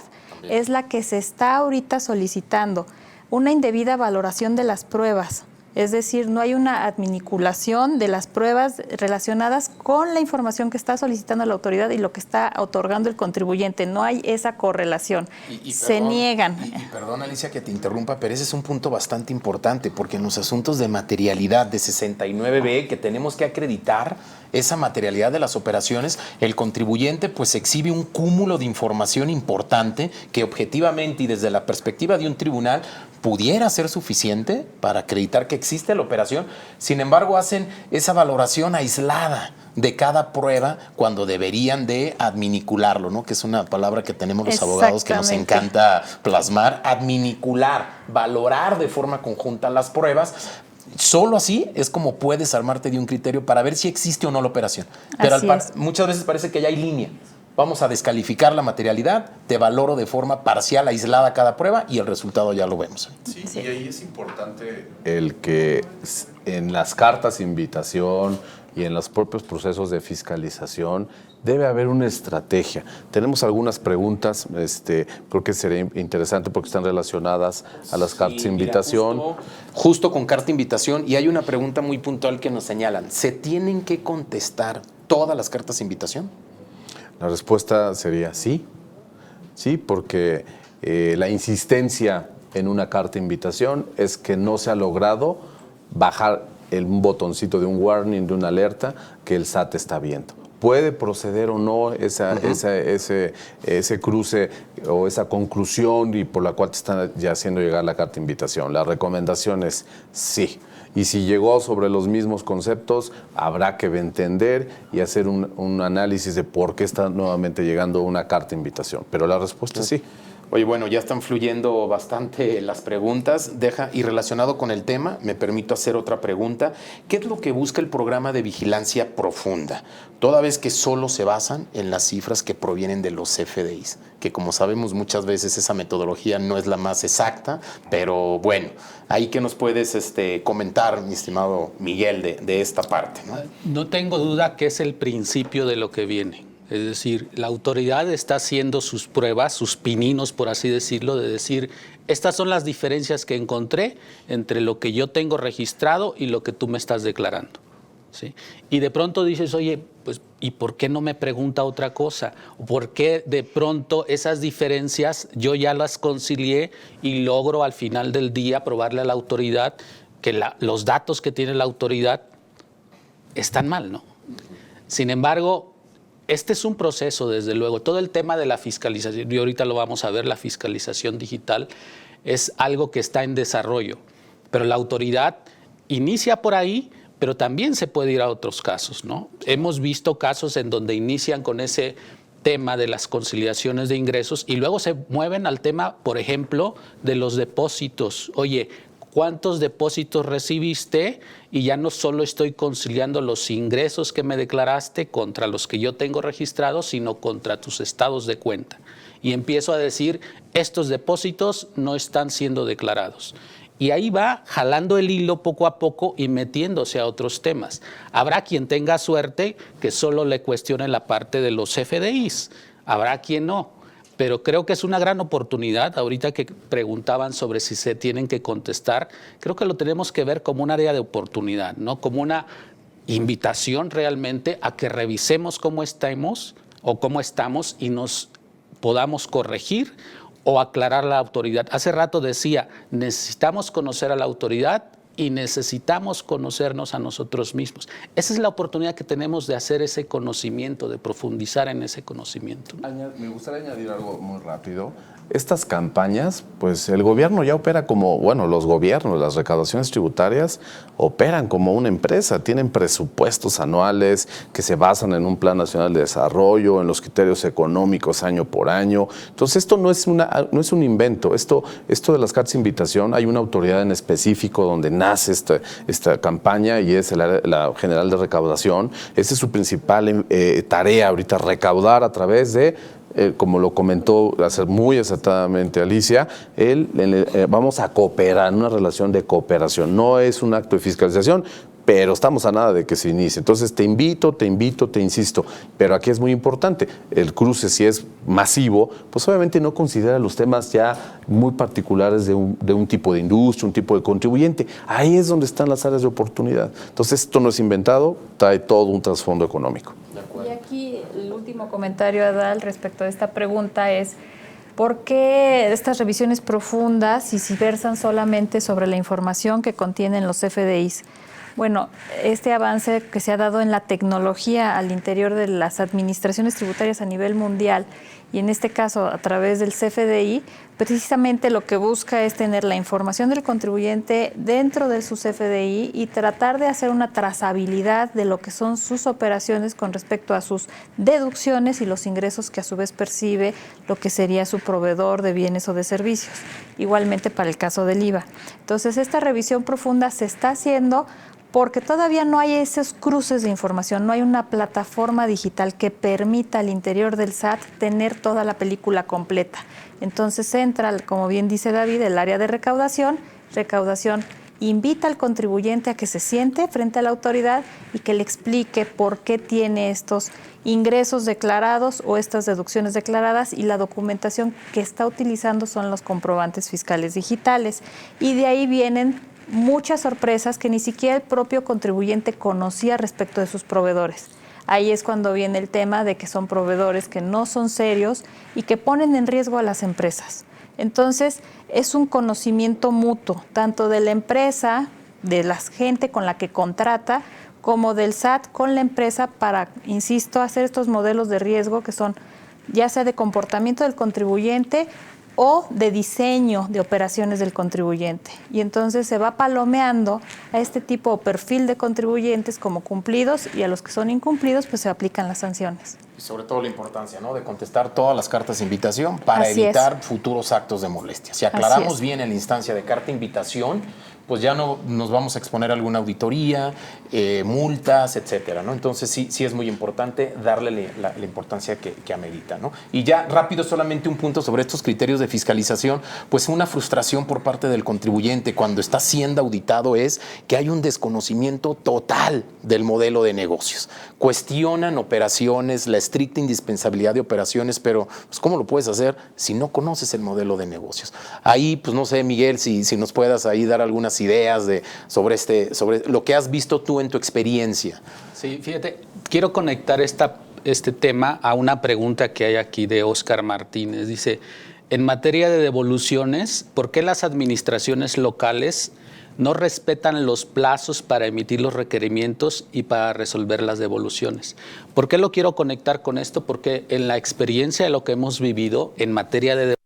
es la que se está ahorita solicitando, una indebida valoración de las pruebas. Es decir, no hay una adminiculación de las pruebas relacionadas con la información que está solicitando la autoridad y lo que está otorgando el contribuyente. No hay esa correlación. Se niegan. Y perdón, Alicia, que te interrumpa, pero ese es un punto bastante importante, porque en los asuntos de materialidad de 69B, que tenemos que acreditar esa materialidad de las operaciones, el contribuyente pues exhibe un cúmulo de información importante que objetivamente y desde la perspectiva de un tribunal pudiera ser suficiente para acreditar que existe la operación. Sin embargo, hacen esa valoración aislada de cada prueba cuando deberían de adminicularlo, ¿no? Que es una palabra que tenemos los abogados que nos encanta plasmar, adminicular, valorar de forma conjunta las pruebas. Solo así es como puedes armarte de un criterio para ver si existe o no la operación. Pero muchas veces parece que ya hay línea. Vamos a descalificar la materialidad, te valoro de forma parcial, aislada cada prueba y el resultado ya lo vemos. Sí, y ahí es importante el que en las cartas de invitación y en los propios procesos de fiscalización debe haber una estrategia. Tenemos algunas preguntas, creo que sería interesante porque están relacionadas a las cartas de invitación. Mira, justo con carta de invitación, y hay una pregunta muy puntual que nos señalan. ¿Se tienen que contestar todas las cartas de invitación? La respuesta sería sí, porque la insistencia en una carta de invitación es que no se ha logrado bajar un botoncito de un warning, de una alerta que el SAT está viendo. ¿Puede proceder o no ese cruce o esa conclusión y por la cual te están ya haciendo llegar la carta de invitación? La recomendación es sí. Y si llegó sobre los mismos conceptos, habrá que entender y hacer un análisis de por qué está nuevamente llegando una carta de invitación. Pero la respuesta es sí. Oye, bueno, ya están fluyendo bastante las preguntas. Y relacionado con el tema, me permito hacer otra pregunta. ¿Qué es lo que busca el programa de vigilancia profunda? Toda vez que solo se basan en las cifras que provienen de los CFDIs, que como sabemos muchas veces esa metodología no es la más exacta, pero bueno, ahí que nos puedes comentar, mi estimado Miguel, de esta parte, ¿no? No tengo duda que es el principio de lo que viene. Es decir, la autoridad está haciendo sus pruebas, sus pininos, por así decirlo, de decir, estas son las diferencias que encontré entre lo que yo tengo registrado y lo que tú me estás declarando. ¿Sí? Y de pronto dices, oye, pues, ¿y por qué no me pregunta otra cosa? ¿Por qué de pronto esas diferencias yo ya las concilié y logro al final del día probarle a la autoridad que los datos que tiene la autoridad están mal, ¿no? Sin embargo, este es un proceso, desde luego. Todo el tema de la fiscalización, y ahorita lo vamos a ver, la fiscalización digital, es algo que está en desarrollo. Pero la autoridad inicia por ahí, pero también se puede ir a otros casos, ¿no? Hemos visto casos en donde inician con ese tema de las conciliaciones de ingresos y luego se mueven al tema, por ejemplo, de los depósitos. Oye, ¿cuántos depósitos recibiste? Y ya no solo estoy conciliando los ingresos que me declaraste contra los que yo tengo registrados, sino contra tus estados de cuenta. Y empiezo a decir, estos depósitos no están siendo declarados. Y ahí va jalando el hilo poco a poco y metiéndose a otros temas. Habrá quien tenga suerte que solo le cuestione la parte de los FDIs. Habrá quien no. Pero creo que es una gran oportunidad. Ahorita que preguntaban sobre si se tienen que contestar, creo que lo tenemos que ver como un área de oportunidad, ¿no? Como una invitación realmente a que revisemos cómo estamos y nos podamos corregir o aclarar la autoridad. Hace rato decía, necesitamos conocer a la autoridad y necesitamos conocernos a nosotros mismos. Esa es la oportunidad que tenemos de hacer ese conocimiento, de profundizar en ese conocimiento. Me gustaría añadir algo muy rápido. Estas campañas, pues el gobierno ya opera como, bueno, los gobiernos, las recaudaciones tributarias operan como una empresa, tienen presupuestos anuales que se basan en un Plan Nacional de Desarrollo, en los criterios económicos año por año. Entonces esto no es un invento, esto de las cartas de invitación, hay una autoridad en específico donde nace esta campaña y es la General de Recaudación. Esa es su principal tarea ahorita, recaudar a través de como lo comentó muy acertadamente Alicia, vamos a cooperar en una relación de cooperación. No es un acto de fiscalización, pero estamos a nada de que se inicie. Entonces te invito, te insisto, pero aquí es muy importante, el cruce si es masivo, pues obviamente no considera los temas ya muy particulares de un tipo de industria, un tipo de contribuyente. Ahí es donde están las áreas de oportunidad. Entonces esto no es inventado, trae todo un trasfondo económico. Y aquí el último comentario, Adal, respecto a esta pregunta es, ¿por qué estas revisiones profundas y si versan solamente sobre la información que contienen los FDIs? Bueno, este avance que se ha dado en la tecnología al interior de las administraciones tributarias a nivel mundial y en este caso a través del CFDI precisamente lo que busca es tener la información del contribuyente dentro de su CFDI y tratar de hacer una trazabilidad de lo que son sus operaciones con respecto a sus deducciones y los ingresos que a su vez percibe lo que sería su proveedor de bienes o de servicios. Igualmente para el caso del IVA. Entonces, esta revisión profunda se está haciendo porque todavía no hay esos cruces de información, no hay una plataforma digital que permita al interior del SAT tener toda la película completa. Entonces entra, como bien dice David, el área de recaudación. Recaudación invita al contribuyente a que se siente frente a la autoridad y que le explique por qué tiene estos ingresos declarados o estas deducciones declaradas, y la documentación que está utilizando son los comprobantes fiscales digitales. Y de ahí vienen muchas sorpresas que ni siquiera el propio contribuyente conocía respecto de sus proveedores. Ahí es cuando viene el tema de que son proveedores que no son serios y que ponen en riesgo a las empresas. Entonces, es un conocimiento mutuo, tanto de la empresa, de la gente con la que contrata, como del SAT con la empresa para, insisto, hacer estos modelos de riesgo que son ya sea de comportamiento del contribuyente o de diseño de operaciones del contribuyente. Y entonces se va palomeando a este tipo o perfil de contribuyentes como cumplidos, y a los que son incumplidos pues se aplican las sanciones. Y sobre todo la importancia, ¿no?, de contestar todas las cartas de invitación para Así evitar es. futuros actos de molestia. Si aclaramos es. bien en la instancia de carta de invitación, pues ya no nos vamos a exponer a alguna auditoría, multas, etcétera, ¿no? Entonces sí es muy importante darle la importancia que amerita, ¿no? Y ya rápido, solamente un punto sobre estos criterios de fiscalización. Pues una frustración por parte del contribuyente cuando está siendo auditado es que hay un desconocimiento total del modelo de negocios. Cuestionan operaciones, la estricta indispensabilidad de operaciones, pero pues, ¿cómo lo puedes hacer si no conoces el modelo de negocios? Ahí, pues no sé, Miguel, si nos puedas ahí dar algunas ideas sobre lo que has visto tú en tu experiencia. Sí, fíjate, quiero conectar este tema a una pregunta que hay aquí de Óscar Martínez. Dice, en materia de devoluciones, ¿por qué las administraciones locales no respetan los plazos para emitir los requerimientos y para resolver las devoluciones? ¿Por qué lo quiero conectar con esto? Porque en la experiencia de lo que hemos vivido en materia de devoluciones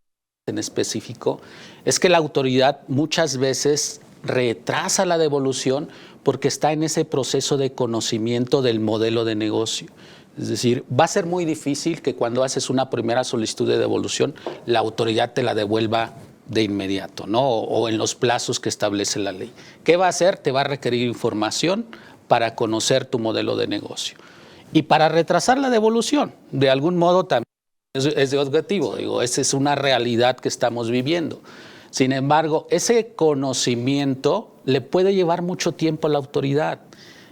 en específico, es que la autoridad muchas veces retrasa la devolución porque está en ese proceso de conocimiento del modelo de negocio. Es decir, va a ser muy difícil que cuando haces una primera solicitud de devolución, la autoridad te la devuelva de inmediato, ¿no? O en los plazos que establece la ley. ¿Qué va a hacer? Te va a requerir información para conocer tu modelo de negocio. Y para retrasar la devolución, de algún modo también es de objetivo. Digo, esa es una realidad que estamos viviendo. Sin embargo, ese conocimiento le puede llevar mucho tiempo a la autoridad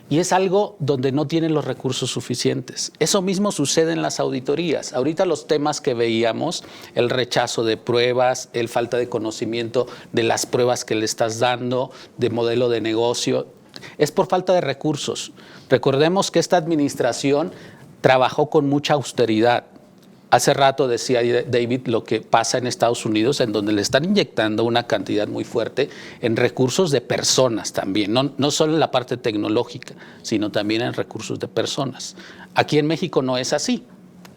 y es algo donde no tienen los recursos suficientes. Eso mismo sucede en las auditorías. Ahorita los temas que veíamos, el rechazo de pruebas, el falta de conocimiento de las pruebas que le estás dando, de modelo de negocio, es por falta de recursos. Recordemos que esta administración trabajó con mucha austeridad. Hace rato decía David lo que pasa en Estados Unidos, en donde le están inyectando una cantidad muy fuerte en recursos de personas también, no solo en la parte tecnológica, sino también en recursos de personas. Aquí en México no es así.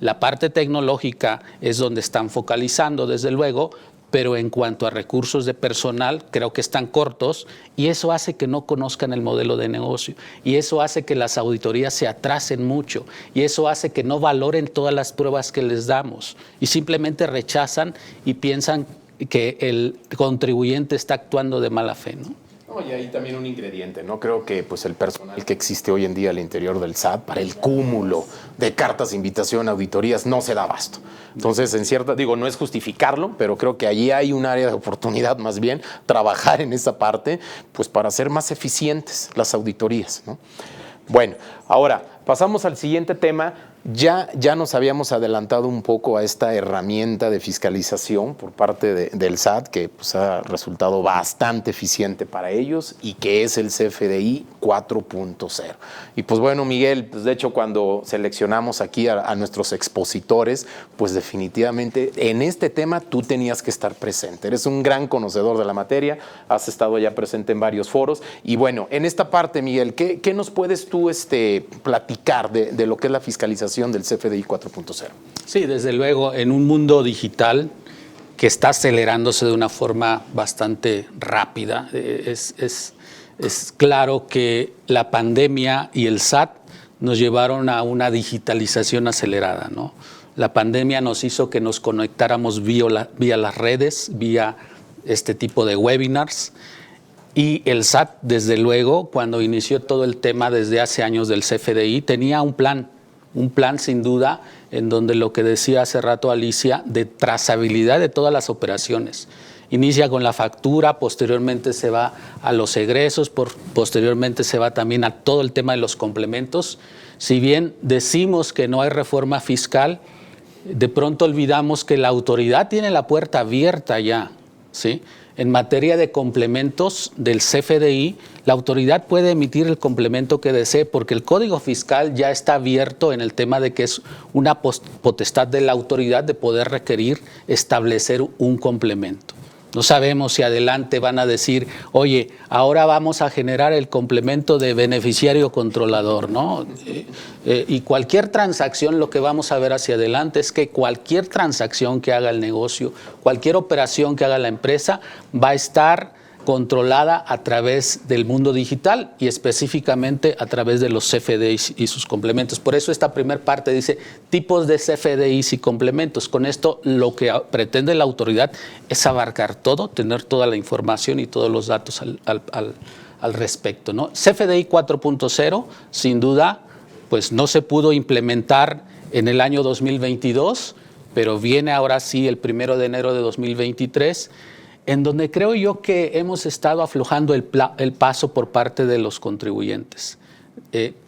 La parte tecnológica es donde están focalizando, desde luego, pero en cuanto a recursos de personal, creo que están cortos y eso hace que no conozcan el modelo de negocio y eso hace que las auditorías se atrasen mucho y eso hace que no valoren todas las pruebas que les damos y simplemente rechazan y piensan que el contribuyente está actuando de mala fe, ¿no? Y ahí también un ingrediente, ¿no? Creo que pues el personal que existe hoy en día al interior del SAT para el cúmulo de cartas de invitación a auditorías no se da abasto. Entonces, no es justificarlo, pero creo que allí hay un área de oportunidad, más bien, trabajar en esa parte, pues para hacer más eficientes las auditorías, ¿no? Bueno, ahora pasamos al siguiente tema. Ya nos habíamos adelantado un poco a esta herramienta de fiscalización por parte del SAT, que pues, ha resultado bastante eficiente para ellos y que es el CFDI 4.0. Y pues bueno, Miguel, pues de hecho cuando seleccionamos aquí a nuestros expositores, pues definitivamente en este tema tú tenías que estar presente. Eres un gran conocedor de la materia, has estado ya presente en varios foros. Y bueno, en esta parte, Miguel, ¿qué nos puedes tú platicar de lo que es la fiscalización del CFDI 4.0? Sí, desde luego, en un mundo digital que está acelerándose de una forma bastante rápida. Es claro que la pandemia y el SAT nos llevaron a una digitalización acelerada, ¿no? La pandemia nos hizo que nos conectáramos vía las redes, vía este tipo de webinars, y el SAT, desde luego, cuando inició todo el tema desde hace años del CFDI, tenía un plan sin duda, en donde lo que decía hace rato Alicia, de trazabilidad de todas las operaciones. Inicia con la factura, posteriormente se va a los egresos, posteriormente se va también a todo el tema de los complementos. Si bien decimos que no hay reforma fiscal, de pronto olvidamos que la autoridad tiene la puerta abierta ya, ¿sí? En materia de complementos del CFDI, la autoridad puede emitir el complemento que desee porque el Código Fiscal ya está abierto en el tema de que es una potestad de la autoridad de poder requerir establecer un complemento. No sabemos si adelante van a decir, oye, ahora vamos a generar el complemento de beneficiario controlador, ¿no? Y cualquier transacción, lo que vamos a ver hacia adelante es que cualquier transacción que haga el negocio, cualquier operación que haga la empresa, va a estar controlada a través del mundo digital y específicamente a través de los CFDIs y sus complementos. Por eso esta primera parte dice tipos de CFDIs y complementos. Con esto lo que pretende la autoridad es abarcar todo, tener toda la información y todos los datos al respecto, ¿no? CFDI 4.0, sin duda, pues no se pudo implementar en el año 2022, pero viene ahora sí el 1 de enero de 2023, en donde creo yo que hemos estado aflojando el paso por parte de los contribuyentes.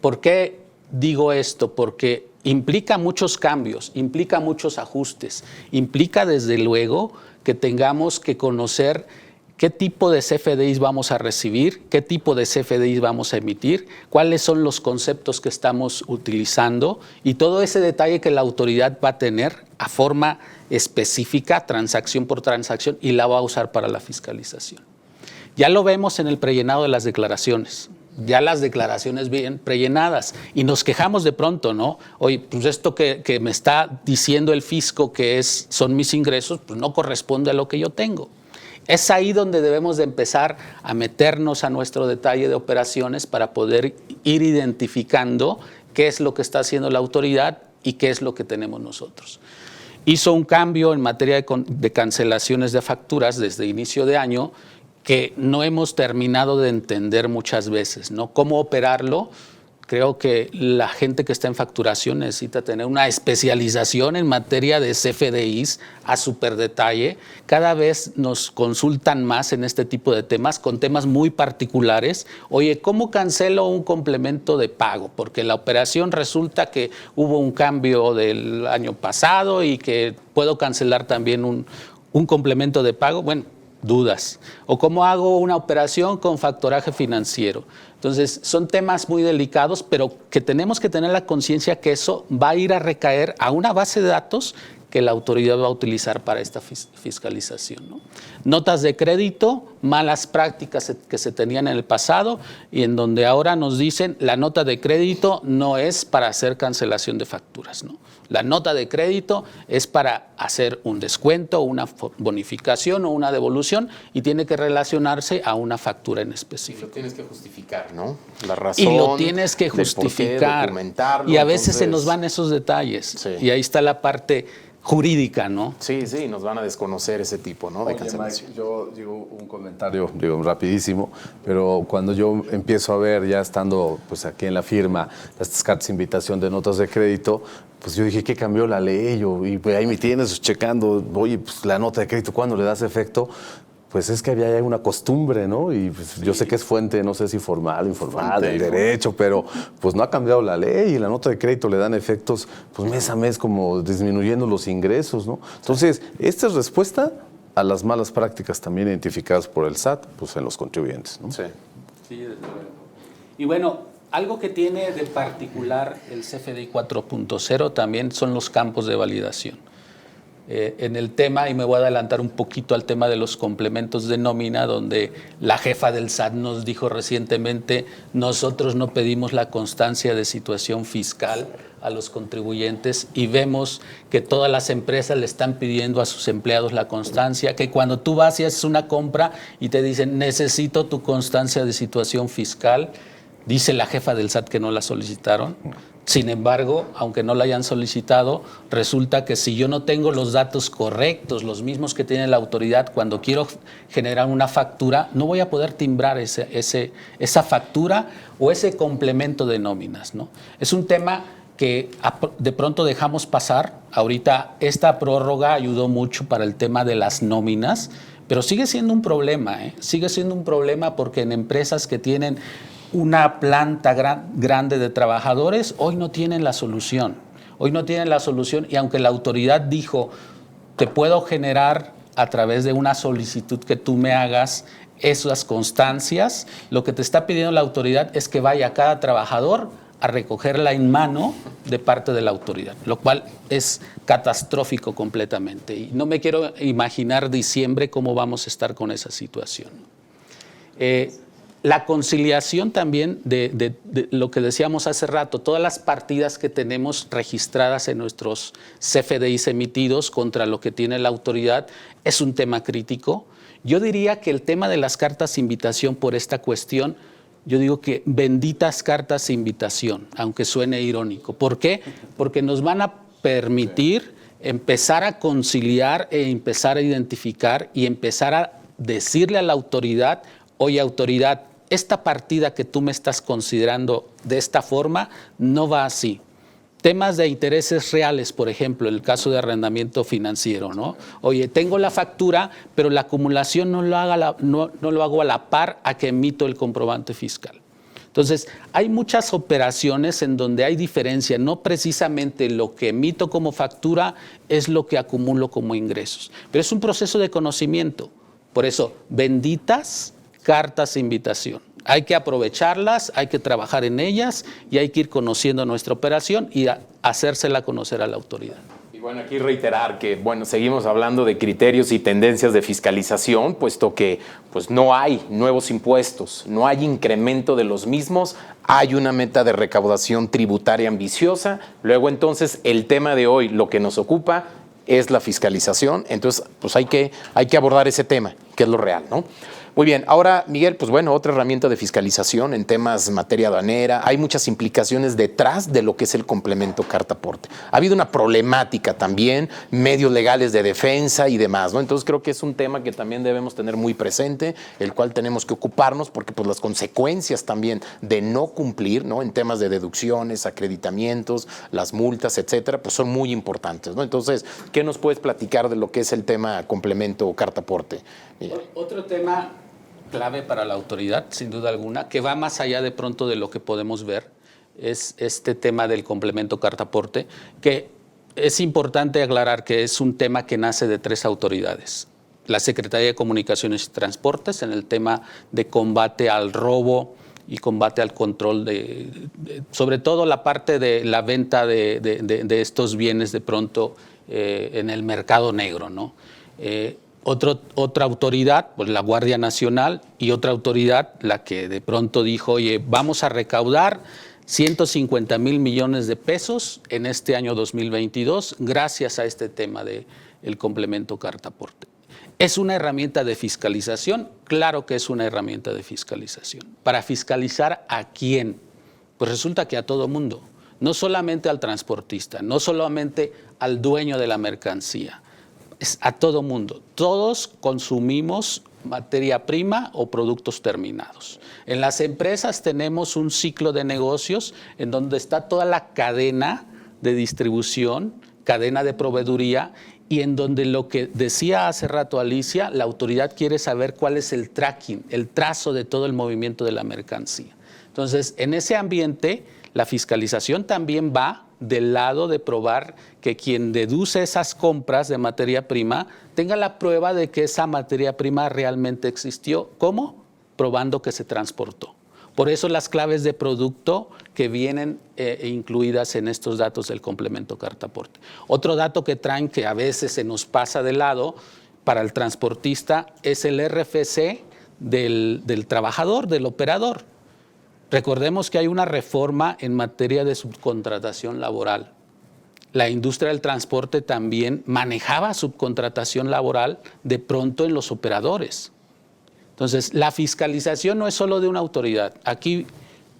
¿Por qué digo esto? Porque implica muchos cambios, implica muchos ajustes, implica desde luego que tengamos que conocer qué tipo de CFDIs vamos a recibir, qué tipo de CFDIs vamos a emitir, cuáles son los conceptos que estamos utilizando y todo ese detalle que la autoridad va a tener a forma específica, transacción por transacción, y la va a usar para la fiscalización. Ya lo vemos en el prellenado de las declaraciones. Ya las declaraciones bien prellenadas y nos quejamos de pronto, ¿no? Oye, pues esto que me está diciendo el fisco que son mis ingresos, pues no corresponde a lo que yo tengo. Es ahí donde debemos de empezar a meternos a nuestro detalle de operaciones para poder ir identificando qué es lo que está haciendo la autoridad y qué es lo que tenemos nosotros. Hizo un cambio en materia de cancelaciones de facturas desde inicio de año que no hemos terminado de entender muchas veces, ¿no? ¿Cómo operarlo? Creo que la gente que está en facturación necesita tener una especialización en materia de CFDIs a súper detalle. Cada vez nos consultan más en este tipo de temas, con temas muy particulares. Oye, ¿cómo cancelo un complemento de pago? Porque la operación resulta que hubo un cambio del año pasado y que puedo cancelar también un complemento de pago. Bueno, dudas. O cómo hago una operación con factoraje financiero. Entonces, son temas muy delicados, pero que tenemos que tener la conciencia que eso va a ir a recaer a una base de datos que la autoridad va a utilizar para esta fiscalización, ¿no? Notas de crédito, malas prácticas que se tenían en el pasado y en donde ahora nos dicen la nota de crédito no es para hacer cancelación de facturas, ¿no? La nota de crédito es para hacer un descuento, una bonificación o una devolución y tiene que relacionarse a una factura en específico. Y lo tienes que justificar, ¿no? La razón. Y lo tienes que justificar. Documentarlo. Y a veces se nos van esos detalles. Sí. Y ahí está la parte jurídica, ¿no? Sí, nos van a desconocer ese tipo, ¿no? De cancelación. Mike, yo digo un comentario, rapidísimo, pero cuando yo empiezo a ver, ya estando pues aquí en la firma, estas cartas de invitación de notas de crédito, pues yo dije, ¿qué cambió la ley? Y pues ahí me tienes checando, oye, pues la nota de crédito, ¿cuándo le das efecto? Pues es que había una costumbre, ¿no? Y pues yo sé que es fuente, no sé si formal o informal, del derecho, pero pues no ha cambiado la ley y la nota de crédito le dan efectos pues mes a mes como disminuyendo los ingresos, ¿no? Entonces, esta es respuesta a las malas prácticas también identificadas por el SAT, pues en los contribuyentes, ¿no? Sí. Sí, desde luego. Y bueno, algo que tiene de particular el CFDI 4.0 también son los campos de validación. en el tema, y me voy a adelantar un poquito al tema de los complementos de nómina, donde la jefa del SAT nos dijo recientemente: nosotros no pedimos la constancia de situación fiscal a los contribuyentes, y vemos que todas las empresas le están pidiendo a sus empleados la constancia, que cuando tú vas y haces una compra y te dicen necesito tu constancia de situación fiscal, dice la jefa del SAT que no la solicitaron. Sin embargo, aunque no la hayan solicitado, resulta que si yo no tengo los datos correctos, los mismos que tiene la autoridad, cuando quiero generar una factura, no voy a poder timbrar esa factura o ese complemento de nóminas, ¿no? Es un tema que de pronto dejamos pasar. Ahorita esta prórroga ayudó mucho para el tema de las nóminas, pero sigue siendo un problema, ¿eh? Sigue siendo un problema porque en empresas que tienen una planta grande de trabajadores, hoy no tienen la solución. Hoy no tienen la solución, y aunque la autoridad dijo, te puedo generar a través de una solicitud que tú me hagas esas constancias, lo que te está pidiendo la autoridad es que vaya cada trabajador a recogerla en mano de parte de la autoridad, lo cual es catastrófico completamente. Y no me quiero imaginar diciembre cómo vamos a estar con esa situación. La conciliación también de lo que decíamos hace rato, todas las partidas que tenemos registradas en nuestros CFDIs emitidos contra lo que tiene la autoridad es un tema crítico. Yo diría que el tema de las cartas de invitación por esta cuestión, yo digo que benditas cartas de invitación, aunque suene irónico. ¿Por qué? Porque nos van a permitir empezar a conciliar e empezar a identificar y empezar a decirle a la autoridad: oye, autoridad, esta partida que tú me estás considerando de esta forma no va así. Temas de intereses reales, por ejemplo, el caso de arrendamiento financiero, ¿no? Oye, tengo la factura, pero la acumulación no lo hago a la par a que emito el comprobante fiscal. Entonces, hay muchas operaciones en donde hay diferencia. No precisamente lo que emito como factura es lo que acumulo como ingresos, pero es un proceso de conocimiento. Por eso, benditas cartas de invitación. Hay que aprovecharlas, hay que trabajar en ellas y hay que ir conociendo nuestra operación y hacérsela conocer a la autoridad. Y bueno, aquí reiterar que, bueno, seguimos hablando de criterios y tendencias de fiscalización, puesto que pues, no hay nuevos impuestos, no hay incremento de los mismos, hay una meta de recaudación tributaria ambiciosa. Luego, entonces, el tema de hoy, lo que nos ocupa es la fiscalización. Entonces, pues hay que abordar ese tema, que es lo real, ¿no? Muy bien, ahora Miguel, pues bueno, otra herramienta de fiscalización en temas materia aduanera. Hay muchas implicaciones detrás de lo que es el complemento carta-aporte. Ha habido una problemática también, medios legales de defensa y demás, ¿no? Entonces creo que es un tema que también debemos tener muy presente, el cual tenemos que ocuparnos, porque pues las consecuencias también de no cumplir, ¿no? En temas de deducciones, acreditamientos, las multas, etcétera, pues son muy importantes, ¿no? Entonces, ¿qué nos puedes platicar de lo que es el tema complemento carta-aporte, Miguel? Otro tema clave para la autoridad, sin duda alguna, que va más allá de pronto de lo que podemos ver, es este tema del complemento carta-aporte, que es importante aclarar que es un tema que nace de 3 autoridades. La Secretaría de Comunicaciones y Transportes en el tema de combate al robo y combate al control sobre todo la parte de la venta de estos bienes de pronto en el mercado negro, ¿no? Otra autoridad, pues la Guardia Nacional, y otra autoridad, la que de pronto dijo, oye, vamos a recaudar 150 mil millones de pesos en este año 2022 gracias a este tema del complemento carta-aporte. ¿Es una herramienta de fiscalización? Claro que es una herramienta de fiscalización. ¿Para fiscalizar a quién? Pues resulta que a todo mundo, no solamente al transportista, no solamente al dueño de la mercancía, es a todo mundo. Todos consumimos materia prima o productos terminados. En las empresas tenemos un ciclo de negocios en donde está toda la cadena de distribución, cadena de proveeduría, y en donde lo que decía hace rato Alicia, la autoridad quiere saber cuál es el tracking, el trazo de todo el movimiento de la mercancía. Entonces, en ese ambiente, la fiscalización también va del lado de probar que quien deduce esas compras de materia prima tenga la prueba de que esa materia prima realmente existió. ¿Cómo? Probando que se transportó. Por eso las claves de producto que vienen incluidas en estos datos del complemento carta aporte. Otro dato que traen que a veces se nos pasa de lado para el transportista es el RFC del trabajador, del operador. Recordemos que hay una reforma en materia de subcontratación laboral. La industria del transporte también manejaba subcontratación laboral de pronto en los operadores. Entonces, la fiscalización no es solo de una autoridad. Aquí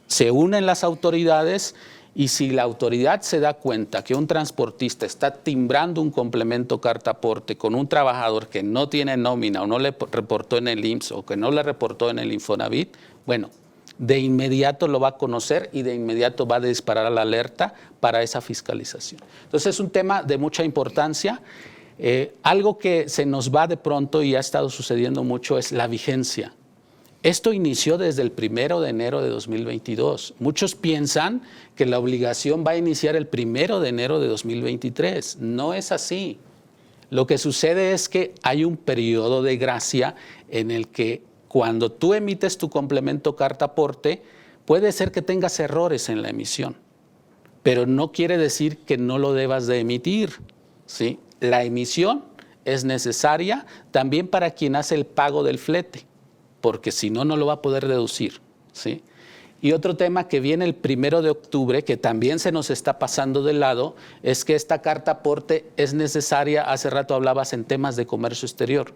se unen las autoridades y si la autoridad se da cuenta que un transportista está timbrando un complemento carta aporte con un trabajador que no tiene nómina o no le reportó en el IMSS o que no le reportó en el Infonavit, bueno, de inmediato lo va a conocer y de inmediato va a disparar la alerta para esa fiscalización. Entonces es un tema de mucha importancia. Algo que se nos va de pronto y ha estado sucediendo mucho es la vigencia. Esto inició desde el 1 de enero de 2022. Muchos piensan que la obligación va a iniciar el 1 de enero de 2023. No es así. Lo que sucede es que hay un periodo de gracia en el que cuando tú emites tu complemento carta aporte, puede ser que tengas errores en la emisión, pero no quiere decir que no lo debas de emitir, ¿sí? La emisión es necesaria también para quien hace el pago del flete, porque si no, no lo va a poder deducir, ¿sí? Y otro tema que viene el 1 de octubre, que también se nos está pasando de lado, es que esta carta aporte es necesaria. Hace rato hablabas en temas de comercio exterior.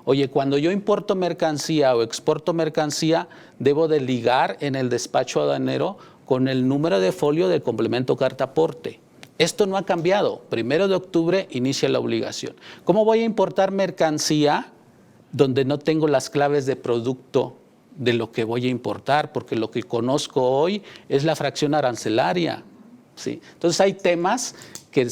Oye, cuando yo importo mercancía o exporto mercancía, debo de ligar en el despacho aduanero con el número de folio del complemento carta aporte. Esto no ha cambiado. 1 de octubre inicia la obligación. ¿Cómo voy a importar mercancía donde no tengo las claves de producto de lo que voy a importar? Porque lo que conozco hoy es la fracción arancelaria, ¿sí? Entonces hay temas que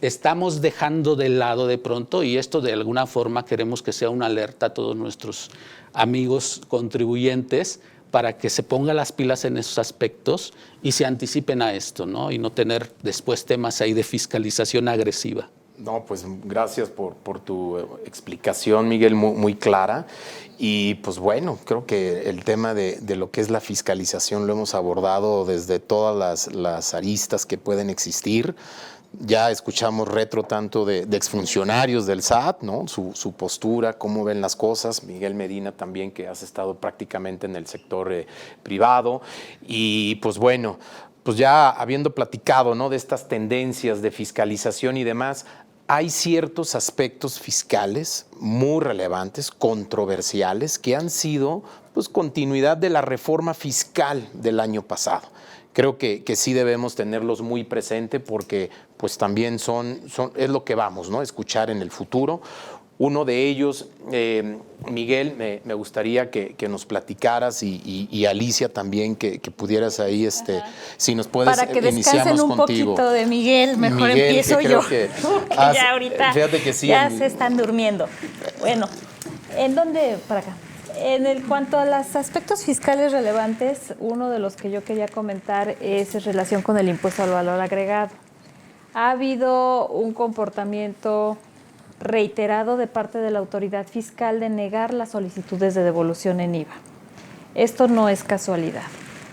estamos dejando de lado de pronto y esto de alguna forma queremos que sea una alerta a todos nuestros amigos contribuyentes para que se pongan las pilas en esos aspectos y se anticipen a esto, ¿no? Y no tener después temas ahí de fiscalización agresiva. No, pues gracias por tu explicación, Miguel, muy clara. Y pues bueno, creo que el tema de lo que es la fiscalización lo hemos abordado desde todas las aristas que pueden existir. Ya escuchamos retro tanto de exfuncionarios del SAT, ¿no? Su postura, cómo ven las cosas. Miguel Medina también, que has estado prácticamente en el sector privado. Y pues bueno, pues ya habiendo platicado, ¿no?, de estas tendencias de fiscalización y demás, hay ciertos aspectos fiscales muy relevantes, controversiales, que han sido pues continuidad de la reforma fiscal del año pasado. Creo que sí debemos tenerlos muy presente porque pues también es lo que vamos, ¿no?, a escuchar en el futuro. Uno de ellos, Miguel, me gustaría que nos platicaras y Alicia también, que pudieras ahí, si nos puedes, para que descansen un contigo. Poquito de Miguel, mejor empiezo yo. Ya ahorita fíjate que sí, ya se están durmiendo. Bueno, ¿en dónde? Para acá. Cuanto a los aspectos fiscales relevantes, uno de los que yo quería comentar es en relación con el impuesto al valor agregado. Ha habido un comportamiento reiterado de parte de la autoridad fiscal de negar las solicitudes de devolución en IVA. Esto no es casualidad.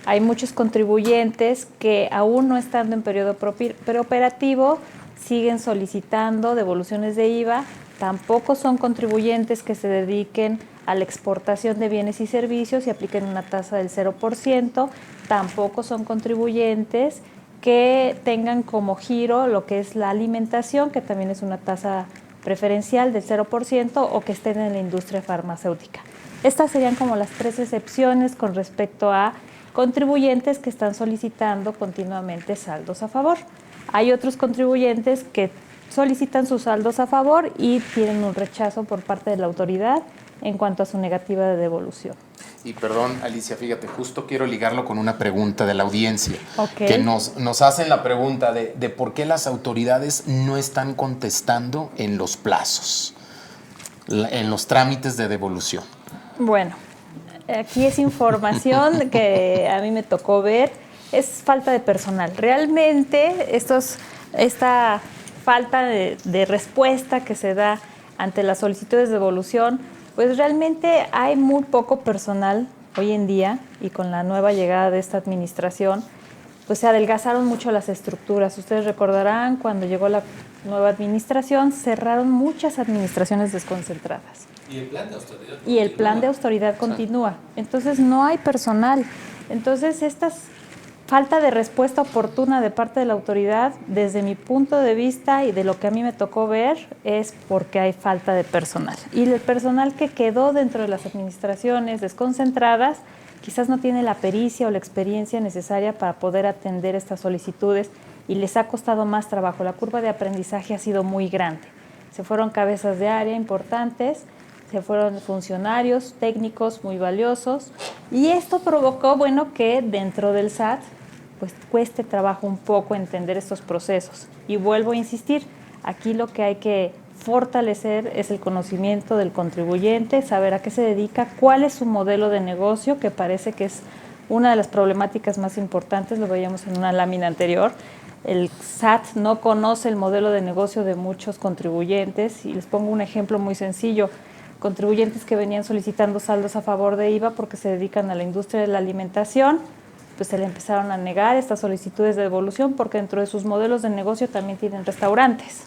Hay muchos contribuyentes que aún no estando en periodo preoperativo siguen solicitando devoluciones de IVA. Tampoco son contribuyentes que se dediquen a la exportación de bienes y servicios y apliquen una tasa del 0%. Tampoco son contribuyentes que tengan como giro lo que es la alimentación, que también es una tasa preferencial del 0%, o que estén en la industria farmacéutica. Estas serían como las tres excepciones con respecto a contribuyentes que están solicitando continuamente saldos a favor. Hay otros contribuyentes que solicitan sus saldos a favor y tienen un rechazo por parte de la autoridad en cuanto a su negativa de devolución. Y perdón, Alicia, fíjate, justo quiero ligarlo con una pregunta de la audiencia, Okay. que nos hacen la pregunta de por qué las autoridades no están contestando en los plazos, en los trámites de devolución. Bueno, aquí es información que a mí me tocó ver, es falta de personal. Realmente esta falta de respuesta que se da ante las solicitudes de devolución, pues realmente hay muy poco personal hoy en día y con la nueva llegada de esta administración, pues se adelgazaron mucho las estructuras. Ustedes recordarán, cuando llegó la nueva administración, cerraron muchas administraciones desconcentradas. Y el plan de autoridad. Y el plan de autoridad continúa. Entonces no hay personal. Entonces esta falta de respuesta oportuna de parte de la autoridad, desde mi punto de vista y de lo que a mí me tocó ver, es porque hay falta de personal. Y el personal que quedó dentro de las administraciones desconcentradas quizás no tiene la pericia o la experiencia necesaria para poder atender estas solicitudes y les ha costado más trabajo. La curva de aprendizaje ha sido muy grande. Se fueron cabezas de área importantes, se fueron funcionarios técnicos muy valiosos y esto provocó, bueno, que dentro del SAT pues cueste trabajo un poco entender estos procesos. Y vuelvo a insistir, aquí lo que hay que fortalecer es el conocimiento del contribuyente, saber a qué se dedica, cuál es su modelo de negocio, que parece que es una de las problemáticas más importantes, lo veíamos en una lámina anterior. El SAT no conoce el modelo de negocio de muchos contribuyentes y les pongo un ejemplo muy sencillo. Contribuyentes que venían solicitando saldos a favor de IVA porque se dedican a la industria de la alimentación, pues se le empezaron a negar estas solicitudes de devolución porque dentro de sus modelos de negocio también tienen restaurantes.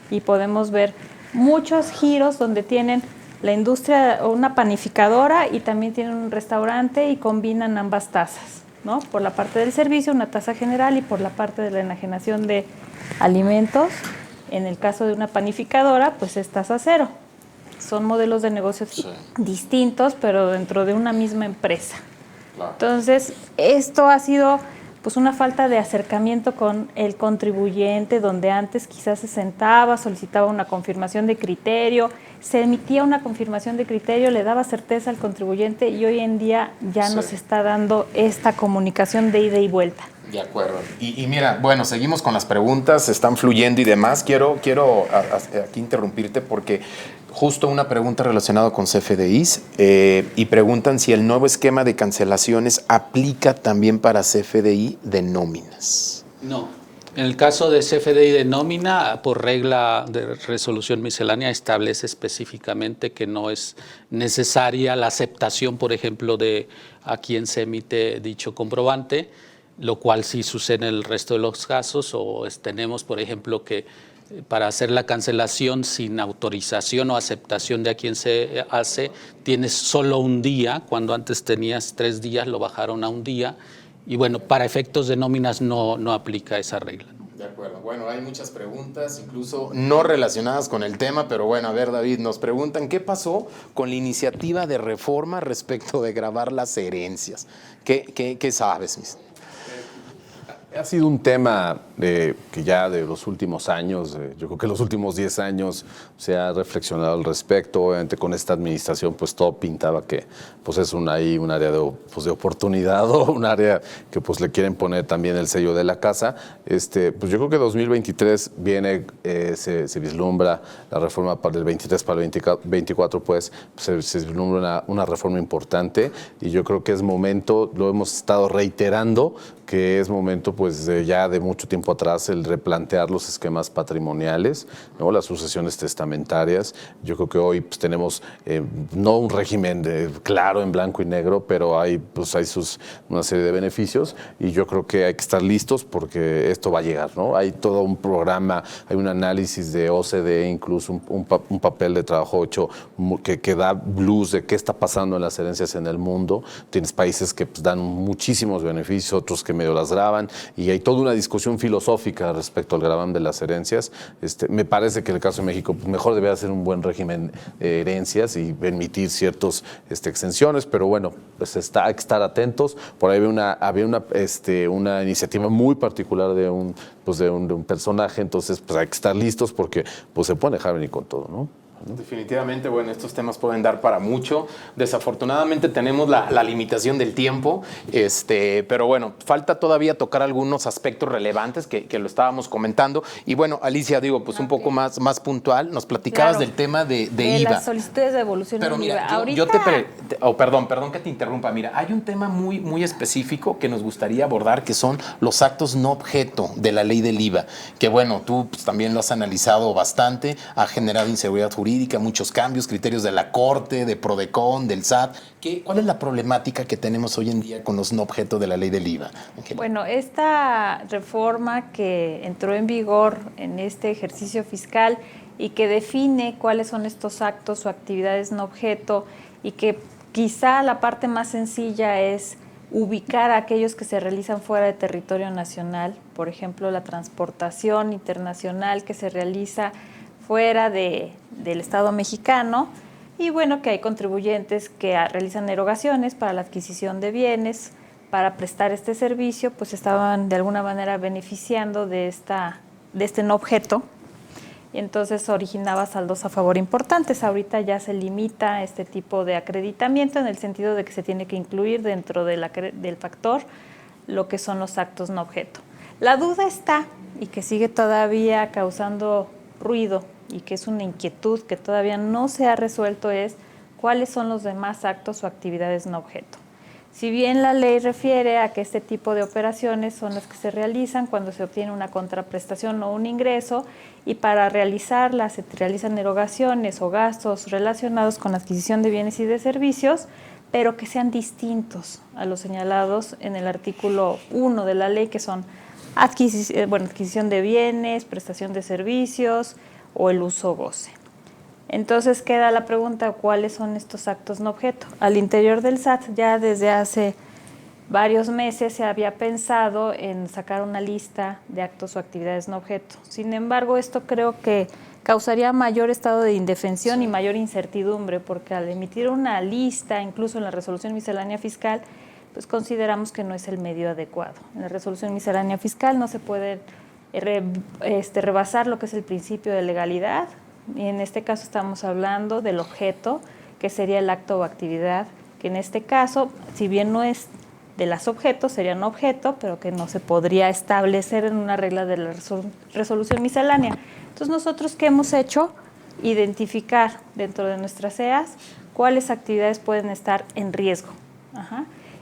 Y podemos ver muchos giros donde tienen la industria o una panificadora y también tienen un restaurante y combinan ambas tasas, ¿no? Por la parte del servicio, una tasa general, y por la parte de la enajenación de alimentos, en el caso de una panificadora, pues es tasa cero. Son modelos de negocios distintos, pero dentro de una misma empresa. Claro. Entonces, esto ha sido pues una falta de acercamiento con el contribuyente, donde antes quizás se sentaba, solicitaba una confirmación de criterio, se emitía una confirmación de criterio, le daba certeza al contribuyente, y hoy en día ya nos está dando esta comunicación de ida y vuelta. De acuerdo. Y mira, bueno, seguimos con las preguntas, están fluyendo y demás. Quiero aquí interrumpirte porque justo una pregunta relacionada con CFDIs y preguntan si el nuevo esquema de cancelaciones aplica también para CFDI de nóminas. No. En el caso de CFDI de nómina, por regla de resolución miscelánea, establece específicamente que no es necesaria la aceptación, por ejemplo, de a quien se emite dicho comprobante, lo cual sí sucede en el resto de los casos, o tenemos, por ejemplo, que para hacer la cancelación sin autorización o aceptación de a quien se hace, tienes solo un día, cuando antes tenías 3 días, lo bajaron a un día, y bueno, para efectos de nóminas no aplica esa regla, ¿no? De acuerdo. Bueno, hay muchas preguntas, incluso no relacionadas con el tema, pero bueno, a ver, David, nos preguntan, ¿qué pasó con la iniciativa de reforma respecto de gravar las herencias? ¿Qué sabes, mis? Ha sido un tema que ya de los últimos años, yo creo que los últimos 10 años se ha reflexionado al respecto. Obviamente con esta administración pues todo pintaba que pues es un área de oportunidad o un área que pues le quieren poner también el sello de la casa. Pues yo creo que 2023 viene, se vislumbra la reforma para el 23 para el 24, pues se vislumbra una reforma importante, y yo creo que es momento, lo hemos estado reiterando, que es momento pues ya de mucho tiempo atrás el replantear los esquemas patrimoniales, ¿no? Las sucesiones testamentarias. Yo creo que hoy pues, tenemos no un régimen claro en blanco y negro, pero hay una serie de beneficios, y yo creo que hay que estar listos porque esto va a llegar, ¿no? Hay todo un programa, hay un análisis de OCDE, incluso un papel de trabajo hecho que da luz de qué está pasando en las herencias en el mundo. Tienes países que pues, dan muchísimos beneficios, otros que medio las graban, y hay toda una discusión filosófica respecto al gravamen de las herencias. Me parece que en el caso de México pues mejor debería ser un buen régimen de herencias y permitir ciertas exenciones, pero bueno, pues hay que estar atentos. Por ahí había una iniciativa muy particular de un personaje, entonces pues hay que estar listos porque pues se puede dejar venir con todo, ¿no? Definitivamente, bueno, estos temas pueden dar para mucho. Desafortunadamente tenemos la limitación del tiempo, pero bueno, falta todavía tocar algunos aspectos relevantes que lo estábamos comentando. Y bueno, Alicia, pues un poco más puntual, nos platicabas del tema de IVA. Las solicitudes de devolución pero en mira, IVA. Perdón que te interrumpa. Mira, hay un tema muy, muy específico que nos gustaría abordar, que son los actos no objeto de la ley del IVA, que bueno, tú pues, también lo has analizado bastante, ha generado inseguridad jurídica jurídica, muchos cambios, criterios de la Corte, de Prodecon, del SAT. ¿Cuál es la problemática que tenemos hoy en día con los no objeto de la ley del IVA? Bueno, esta reforma que entró en vigor en este ejercicio fiscal y que define cuáles son estos actos o actividades no objeto, y que quizá la parte más sencilla es ubicar a aquellos que se realizan fuera de territorio nacional, por ejemplo, la transportación internacional que se realiza fuera del Estado mexicano, y bueno, que hay contribuyentes que realizan erogaciones para la adquisición de bienes, para prestar este servicio, pues estaban de alguna manera beneficiando de este no objeto, y entonces originaba saldos a favor importantes. Ahorita ya se limita este tipo de acreditamiento en el sentido de que se tiene que incluir dentro del factor lo que son los actos no objeto. La duda está, y que sigue todavía causando ruido, y que es una inquietud que todavía no se ha resuelto, es cuáles son los demás actos o actividades no objeto. Si bien la ley refiere a que este tipo de operaciones son las que se realizan cuando se obtiene una contraprestación o un ingreso, y para realizarlas se realizan erogaciones o gastos relacionados con la adquisición de bienes y de servicios, pero que sean distintos a los señalados en el artículo 1 de la ley, que son adquisición de bienes, prestación de servicios o el uso o goce. Entonces queda la pregunta, ¿cuáles son estos actos no objeto? Al interior del SAT ya desde hace varios meses se había pensado en sacar una lista de actos o actividades no objeto. Sin embargo, esto creo que causaría mayor estado de indefensión y mayor incertidumbre, porque al emitir una lista, incluso en la resolución miscelánea fiscal, pues consideramos que no es el medio adecuado. En la resolución miscelánea fiscal no se puede rebasar lo que es el principio de legalidad, y en este caso estamos hablando del objeto, que sería el acto o actividad, que en este caso, si bien no es de las objetos, sería un objeto, pero que no se podría establecer en una regla de la resolución miscelánea. Entonces, nosotros, ¿qué hemos hecho? Identificar dentro de nuestras EAs cuáles actividades pueden estar en riesgo.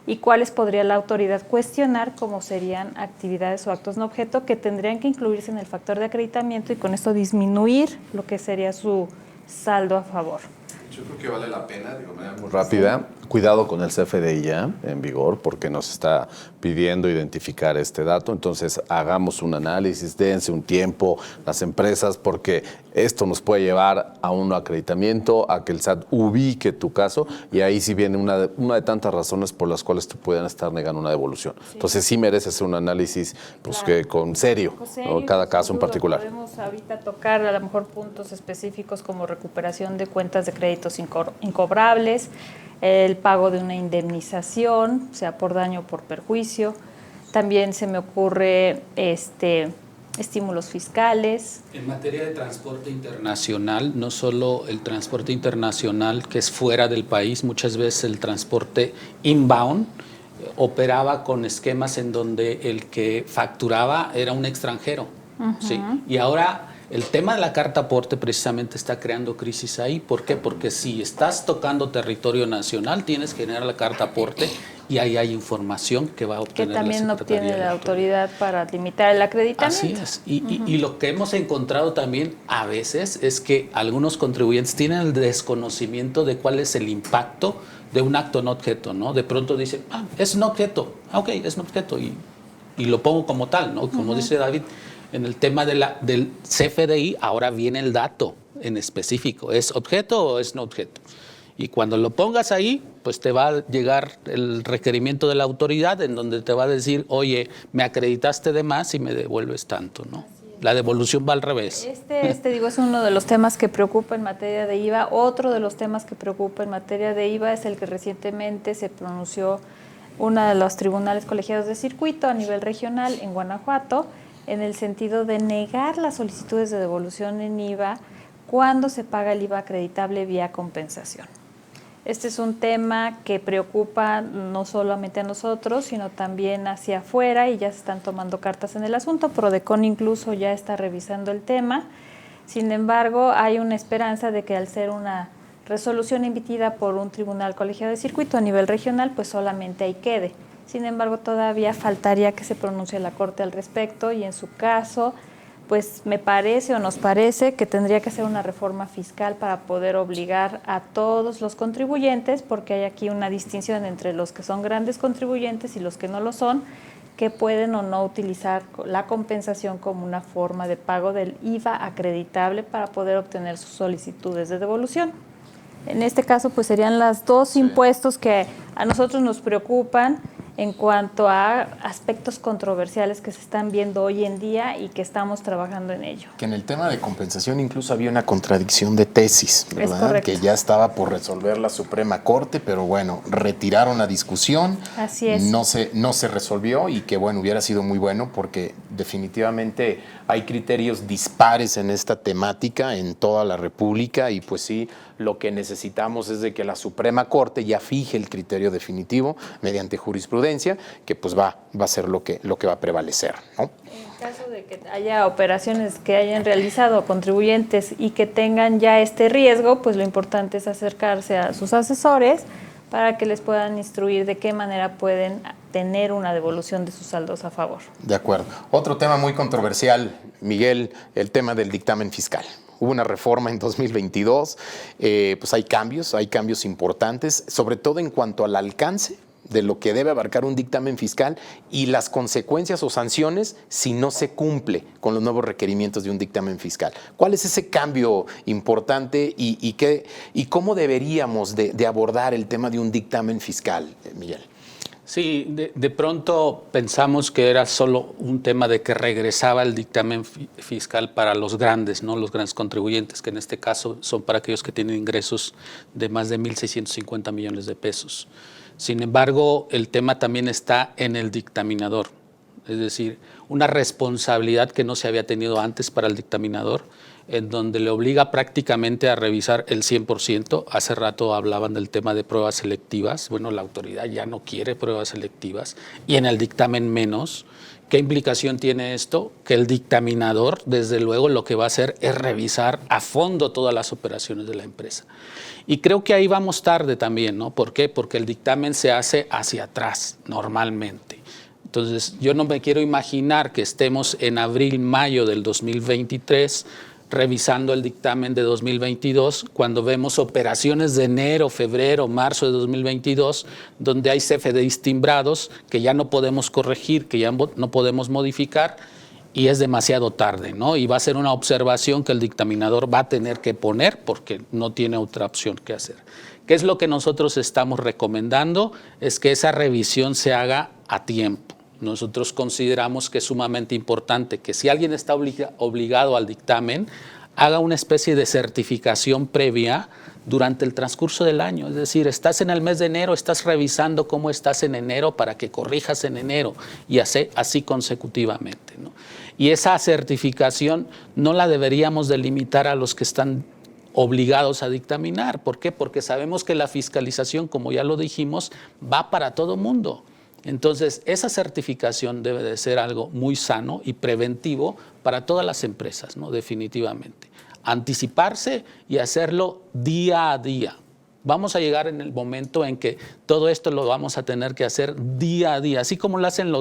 Y cuáles podría la autoridad cuestionar como serían actividades o actos no objeto que tendrían que incluirse en el factor de acreditamiento, y con esto disminuir lo que sería su saldo a favor. Yo creo que vale la pena, de manera muy rápida, cuidado con el CFDI ya en vigor, porque nos está pidiendo identificar este dato. Entonces, hagamos un análisis, dense un tiempo las empresas, porque esto nos puede llevar a un acreditamiento, a que el SAT ubique tu caso, y ahí sí viene una de tantas razones por las cuales te pueden estar negando una devolución. Sí. Entonces, sí merece hacer un análisis pues, claro, que con serio, ¿no? Cada caso en particular. Podemos ahorita tocar a lo mejor puntos específicos como recuperación de cuentas de créditos incobrables, el pago de una indemnización, sea por daño o por perjuicio. También se me ocurre estímulos fiscales. En materia de transporte internacional, no solo el transporte internacional que es fuera del país, muchas veces el transporte inbound operaba con esquemas en donde el que facturaba era un extranjero. ¿Sí? Y ahora el tema de la carta aporte precisamente está creando crisis ahí. ¿Por qué? Porque si estás tocando territorio nacional, tienes que generar la carta aporte, y ahí hay información que va a obtener que también la Secretaría obtiene la autoridad para limitar el acreditamiento. Así es. Y lo que hemos encontrado también a veces es que algunos contribuyentes tienen el desconocimiento de cuál es el impacto de un acto no objeto, ¿no? De pronto dicen, es no objeto. Ok, es no objeto. Y lo pongo como tal, ¿no? Como dice David, en el tema del CFDI, ahora viene el dato en específico. ¿Es objeto o es no objeto? Y cuando lo pongas ahí, pues te va a llegar el requerimiento de la autoridad en donde te va a decir, oye, me acreditaste de más y me devuelves tanto, ¿no? La devolución va al revés. Digo, es uno de los temas que preocupa en materia de IVA. Otro de los temas que preocupa en materia de IVA es el que recientemente se pronunció uno de los tribunales colegiados de circuito a nivel regional en Guanajuato, en el sentido de negar las solicitudes de devolución en IVA cuando se paga el IVA acreditable vía compensación. Este es un tema que preocupa no solamente a nosotros, sino también hacia afuera, y ya se están tomando cartas en el asunto. Prodecon incluso ya está revisando el tema. Sin embargo, hay una esperanza de que al ser una resolución emitida por un tribunal colegiado de circuito a nivel regional, pues solamente ahí quede. Sin embargo, todavía faltaría que se pronuncie la Corte al respecto, y en su caso, pues me parece o nos parece que tendría que ser una reforma fiscal para poder obligar a todos los contribuyentes, porque hay aquí una distinción entre los que son grandes contribuyentes y los que no lo son, que pueden o no utilizar la compensación como una forma de pago del IVA acreditable para poder obtener sus solicitudes de devolución. En este caso, pues serían los dos impuestos que a nosotros nos preocupan en cuanto a aspectos controversiales que se están viendo hoy en día y que estamos trabajando en ello. Que en el tema de compensación incluso había una contradicción de tesis, ¿verdad? Es correcto. Que ya estaba por resolver la Suprema Corte, pero bueno, retiraron la discusión. Así es. No se resolvió y que bueno, hubiera sido muy bueno porque definitivamente hay criterios dispares en esta temática en toda la República y pues sí, lo que necesitamos es de que la Suprema Corte ya fije el criterio definitivo mediante jurisprudencia, que pues va a ser lo que va a prevalecer, ¿no? En caso de que haya operaciones que hayan realizado contribuyentes y que tengan ya este riesgo, pues lo importante es acercarse a sus asesores para que les puedan instruir de qué manera pueden tener una devolución de sus saldos a favor. De acuerdo. Otro tema muy controversial, Miguel, el tema del dictamen fiscal. Hubo una reforma en 2022, pues hay cambios importantes, sobre todo en cuanto al alcance de lo que debe abarcar un dictamen fiscal y las consecuencias o sanciones si no se cumple con los nuevos requerimientos de un dictamen fiscal. ¿Cuál es ese cambio importante y cómo deberíamos de abordar el tema de un dictamen fiscal, Miguel? Sí, de pronto pensamos que era solo un tema de que regresaba el dictamen fiscal para los grandes, ¿no? Los grandes contribuyentes, que en este caso son para aquellos que tienen ingresos de más de 1.650 millones de pesos. Sin embargo, el tema también está en el dictaminador, es decir, una responsabilidad que no se había tenido antes para el dictaminador, en donde le obliga prácticamente a revisar el 100%. Hace rato hablaban del tema de pruebas selectivas. Bueno, la autoridad ya no quiere pruebas selectivas y en el dictamen menos. ¿Qué implicación tiene esto? Que el dictaminador, desde luego, lo que va a hacer es revisar a fondo todas las operaciones de la empresa. Y creo que ahí vamos tarde también, ¿no? ¿Por qué? Porque el dictamen se hace hacia atrás, normalmente. Entonces, yo no me quiero imaginar que estemos en abril, mayo del 2023 revisando el dictamen de 2022, cuando vemos operaciones de enero, febrero, marzo de 2022, donde hay CFDIs timbrados que ya no podemos corregir, que ya no podemos modificar, y es demasiado tarde, ¿no? Y va a ser una observación que el dictaminador va a tener que poner porque no tiene otra opción que hacer. ¿Qué es lo que nosotros estamos recomendando? Es que esa revisión se haga a tiempo. Nosotros consideramos que es sumamente importante que si alguien está obligado al dictamen, haga una especie de certificación previa durante el transcurso del año. Es decir, estás en el mes de enero, estás revisando cómo estás en enero para que corrijas en enero y así consecutivamente, ¿no? Y esa certificación no la deberíamos delimitar a los que están obligados a dictaminar. ¿Por qué? Porque sabemos que la fiscalización, como ya lo dijimos, va para todo mundo. Entonces, esa certificación debe de ser algo muy sano y preventivo para todas las empresas, ¿no? Definitivamente. Anticiparse y hacerlo día a día. Vamos a llegar en el momento en que todo esto lo vamos a tener que hacer día a día, así como lo hacen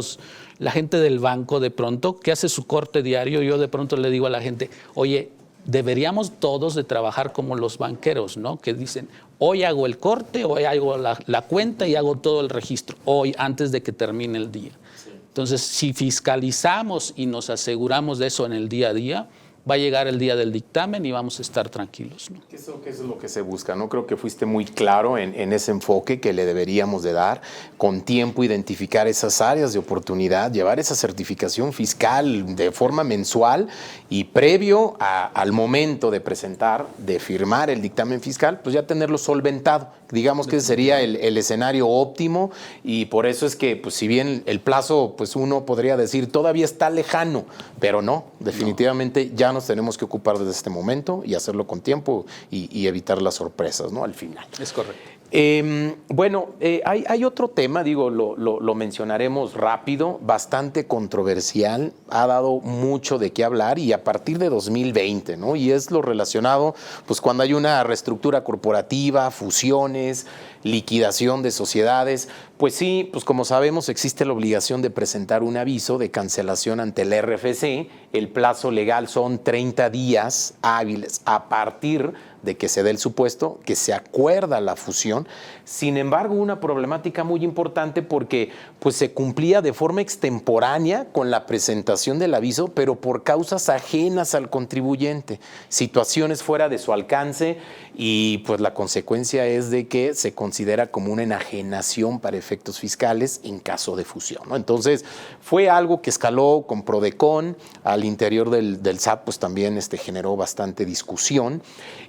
la gente del banco de pronto, que hace su corte diario. Yo de pronto le digo a la gente, oye, deberíamos todos de trabajar como los banqueros, ¿no? Que dicen, hoy hago el corte, hoy hago la cuenta y hago todo el registro, hoy antes de que termine el día. Sí. Entonces, si fiscalizamos y nos aseguramos de eso en el día a día, va a llegar el día del dictamen y vamos a estar tranquilos, ¿no? Eso es lo que se busca, ¿no? Creo que fuiste muy claro en ese enfoque que le deberíamos de dar, con tiempo identificar esas áreas de oportunidad, llevar esa certificación fiscal de forma mensual y previo al momento de presentar, de firmar el dictamen fiscal, pues ya tenerlo solventado. Digamos que ese sería el escenario óptimo y por eso es que, pues si bien el plazo, pues uno podría decir, todavía está lejano, pero no, definitivamente ya nos tenemos que ocupar desde este momento y hacerlo con tiempo y evitar las sorpresas, ¿no? Al final. Es correcto. Hay otro tema, digo, lo mencionaremos rápido, bastante controversial, ha dado mucho de qué hablar y a partir de 2020, ¿no? Y es lo relacionado, pues cuando hay una reestructura corporativa, fusiones, liquidación de sociedades, pues sí, pues como sabemos existe la obligación de presentar un aviso de cancelación ante el RFC, el plazo legal son 30 días hábiles a partir de que se dé el supuesto, que se acuerda la fusión. Sin embargo, una problemática muy importante porque pues, se cumplía de forma extemporánea con la presentación del aviso, pero por causas ajenas al contribuyente, situaciones fuera de su alcance y pues la consecuencia es de que se considera como una enajenación para efectos fiscales en caso de fusión, ¿no? Entonces, fue algo que escaló con Prodecon, al interior del SAT pues también generó bastante discusión.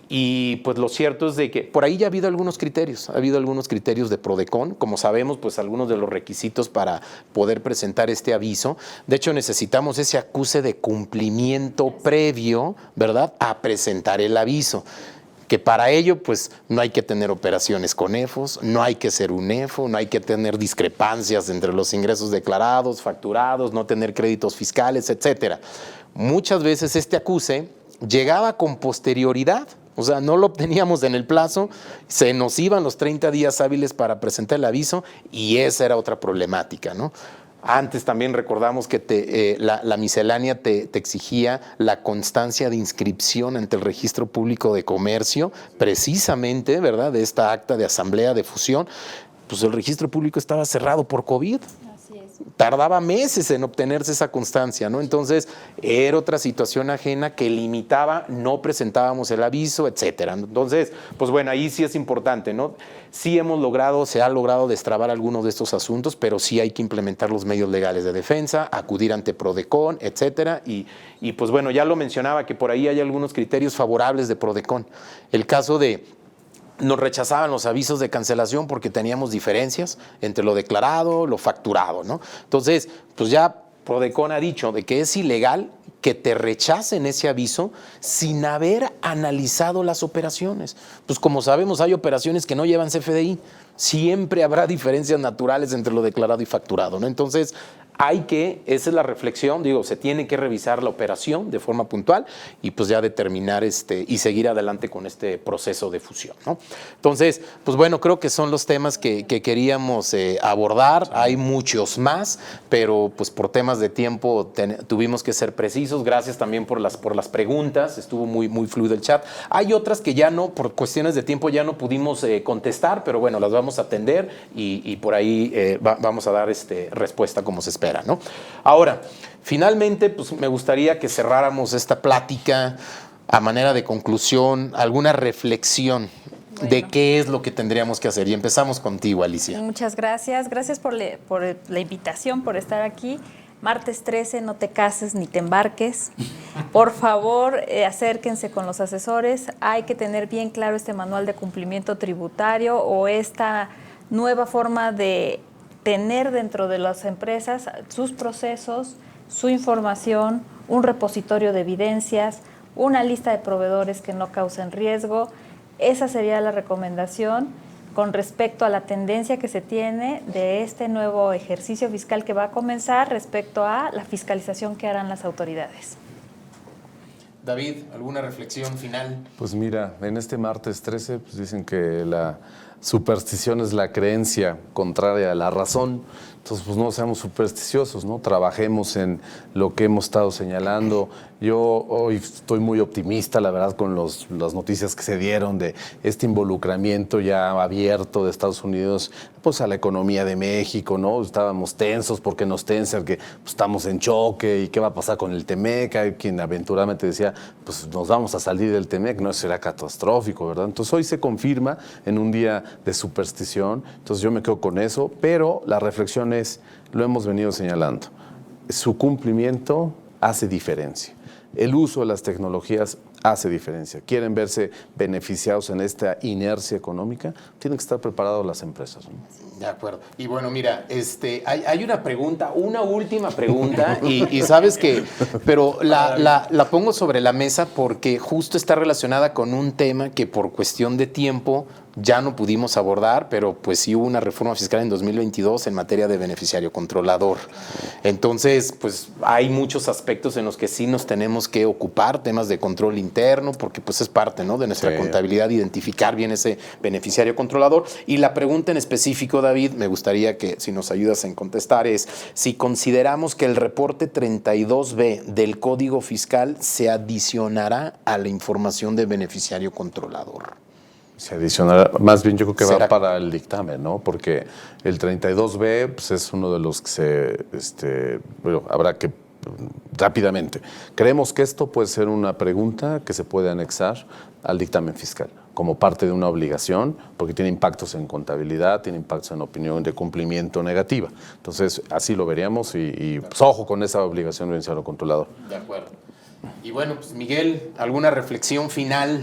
Y pues lo cierto es de que por ahí ya ha habido algunos criterios, de Prodecon, como sabemos, pues algunos de los requisitos para poder presentar este aviso. De hecho, necesitamos ese acuse de cumplimiento previo, ¿verdad?, a presentar el aviso. Que para ello, pues, no hay que tener operaciones con EFOS, no hay que ser un EFO, no hay que tener discrepancias entre los ingresos declarados, facturados, no tener créditos fiscales, etcétera. Muchas veces este acuse llegaba con posterioridad, o sea, no lo obteníamos en el plazo, se nos iban los 30 días hábiles para presentar el aviso y esa era otra problemática, ¿no? Antes también recordamos que la miscelánea te exigía la constancia de inscripción ante el Registro Público de Comercio, precisamente, ¿verdad?, de esta acta de asamblea de fusión. Pues el registro público estaba cerrado por COVID. Tardaba meses en obtenerse esa constancia, ¿no? Entonces, era otra situación ajena que limitaba, no presentábamos el aviso, etcétera. Entonces, pues bueno, ahí sí es importante, ¿no? Sí se ha logrado destrabar algunos de estos asuntos, pero sí hay que implementar los medios legales de defensa, acudir ante Prodecon, etcétera. Y pues bueno, ya lo mencionaba que por ahí hay algunos criterios favorables de Prodecon. El caso de nos rechazaban los avisos de cancelación porque teníamos diferencias entre lo declarado, lo facturado, ¿no? Entonces, pues ya Prodecon ha dicho de que es ilegal que te rechacen ese aviso sin haber analizado las operaciones. Pues como sabemos, hay operaciones que no llevan CFDI. Siempre habrá diferencias naturales entre lo declarado y facturado, ¿no? Entonces, esa es la reflexión, se tiene que revisar la operación de forma puntual y pues ya determinar y seguir adelante con este proceso de fusión, ¿no? Entonces, pues bueno, creo que son los temas que queríamos abordar. Hay muchos más, pero pues por temas de tiempo tuvimos que ser precisos. Gracias también por las preguntas, estuvo muy, muy fluido el chat. Hay otras que ya no, por cuestiones de tiempo ya no pudimos contestar, pero bueno, las vamos a atender y por ahí vamos a dar respuesta como se espera, ¿no? Ahora, finalmente, pues me gustaría que cerráramos esta plática a manera de conclusión, alguna reflexión de qué es lo que tendríamos que hacer. Y empezamos contigo, Alicia. Muchas gracias. Gracias por la invitación, por estar aquí. Martes 13, no te cases ni te embarques. Por favor, acérquense con los asesores. Hay que tener bien claro este manual de cumplimiento tributario o esta nueva forma de tener dentro de las empresas sus procesos, su información, un repositorio de evidencias, una lista de proveedores que no causen riesgo. Esa sería la recomendación con respecto a la tendencia que se tiene de este nuevo ejercicio fiscal que va a comenzar respecto a la fiscalización que harán las autoridades. David, ¿alguna reflexión final? Pues mira, en este martes 13 pues dicen que la superstición es la creencia contraria a la razón. Entonces, pues no seamos supersticiosos, ¿no? Trabajemos en lo que hemos estado señalando. Yo hoy estoy muy optimista, la verdad, con las noticias que se dieron de este involucramiento ya abierto de Estados Unidos pues a la economía de México, ¿no? Estábamos tensos porque nos tensan, que pues, estamos en choque y qué va a pasar con el TEMEC. Hay quien aventuradamente decía, pues nos vamos a salir del TEMEC, no será catastrófico, ¿verdad? Entonces hoy se confirma en un día de superstición, entonces yo me quedo con eso, pero la reflexión es, lo hemos venido señalando, su cumplimiento hace diferencia. El uso de las tecnologías hace diferencia. Quieren verse beneficiados en esta inercia económica, tienen que estar preparados las empresas, ¿no? De acuerdo. Y bueno, mira, hay una pregunta, una última pregunta, y sabes que, pero la pongo sobre la mesa porque justo está relacionada con un tema que por cuestión de tiempo ya no pudimos abordar, pero pues sí hubo una reforma fiscal en 2022 en materia de beneficiario controlador. Entonces, pues hay muchos aspectos en los que sí nos tenemos que ocupar, temas de control interno, porque pues es parte, ¿no?, de nuestra contabilidad identificar bien ese beneficiario controlador. Y la pregunta en específico, David, me gustaría que si nos ayudas en contestar es si consideramos que el reporte 32B del Código Fiscal se adicionará a la información de beneficiario controlador. Se adicionará, más bien yo creo que ¿Será? va para el dictamen, ¿no? Porque el 32B pues, es uno de los que bueno, habrá que rápidamente. Creemos que esto puede ser una pregunta que se puede anexar al dictamen fiscal como parte de una obligación, porque tiene impactos en contabilidad, tiene impactos en opinión de cumplimiento negativa. Entonces, así lo veríamos y pues, ojo con esa obligación de beneficiario controlador. De acuerdo. Y bueno, pues Miguel, ¿alguna reflexión final?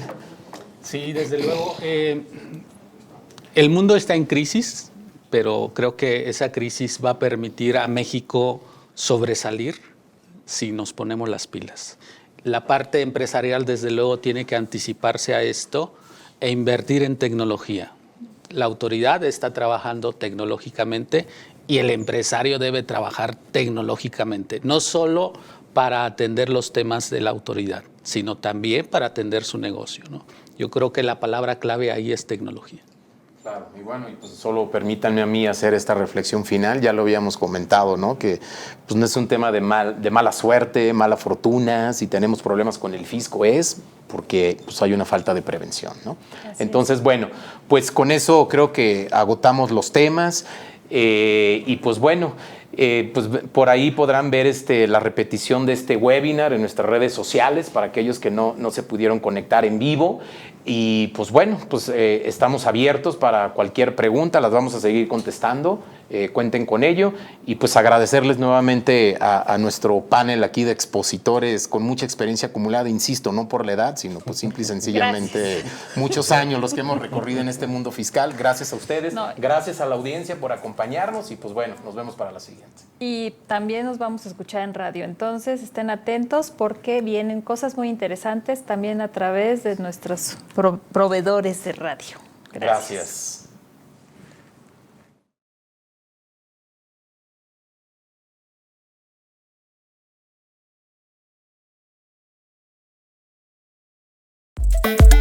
Sí, desde luego. El mundo está en crisis, pero creo que esa crisis va a permitir a México sobresalir si nos ponemos las pilas. La parte empresarial, desde luego, tiene que anticiparse a esto e invertir en tecnología. La autoridad está trabajando tecnológicamente y el empresario debe trabajar tecnológicamente, no solo para atender los temas de la autoridad, sino también para atender su negocio, ¿no? Yo creo que la palabra clave ahí es tecnología. Claro, y bueno, y pues solo permítanme a mí hacer esta reflexión final, ya lo habíamos comentado, ¿no? Que pues no es un tema de mala suerte, mala fortuna, si tenemos problemas con el fisco es porque pues, hay una falta de prevención, ¿no? Entonces, bueno, pues con eso creo que agotamos los temas y pues bueno, pues por ahí podrán ver la repetición de este webinar en nuestras redes sociales para aquellos que no se pudieron conectar en vivo. Y pues bueno, pues estamos abiertos para cualquier pregunta, las vamos a seguir contestando, cuenten con ello y pues agradecerles nuevamente a nuestro panel aquí de expositores con mucha experiencia acumulada, insisto, no por la edad, sino pues simple y sencillamente muchos años los que hemos recorrido en este mundo fiscal. Gracias a ustedes, gracias a la audiencia por acompañarnos y pues bueno, nos vemos para la siguiente. Y también nos vamos a escuchar en radio, entonces estén atentos porque vienen cosas muy interesantes también a través de nuestros proveedores de radio. Gracias. Gracias.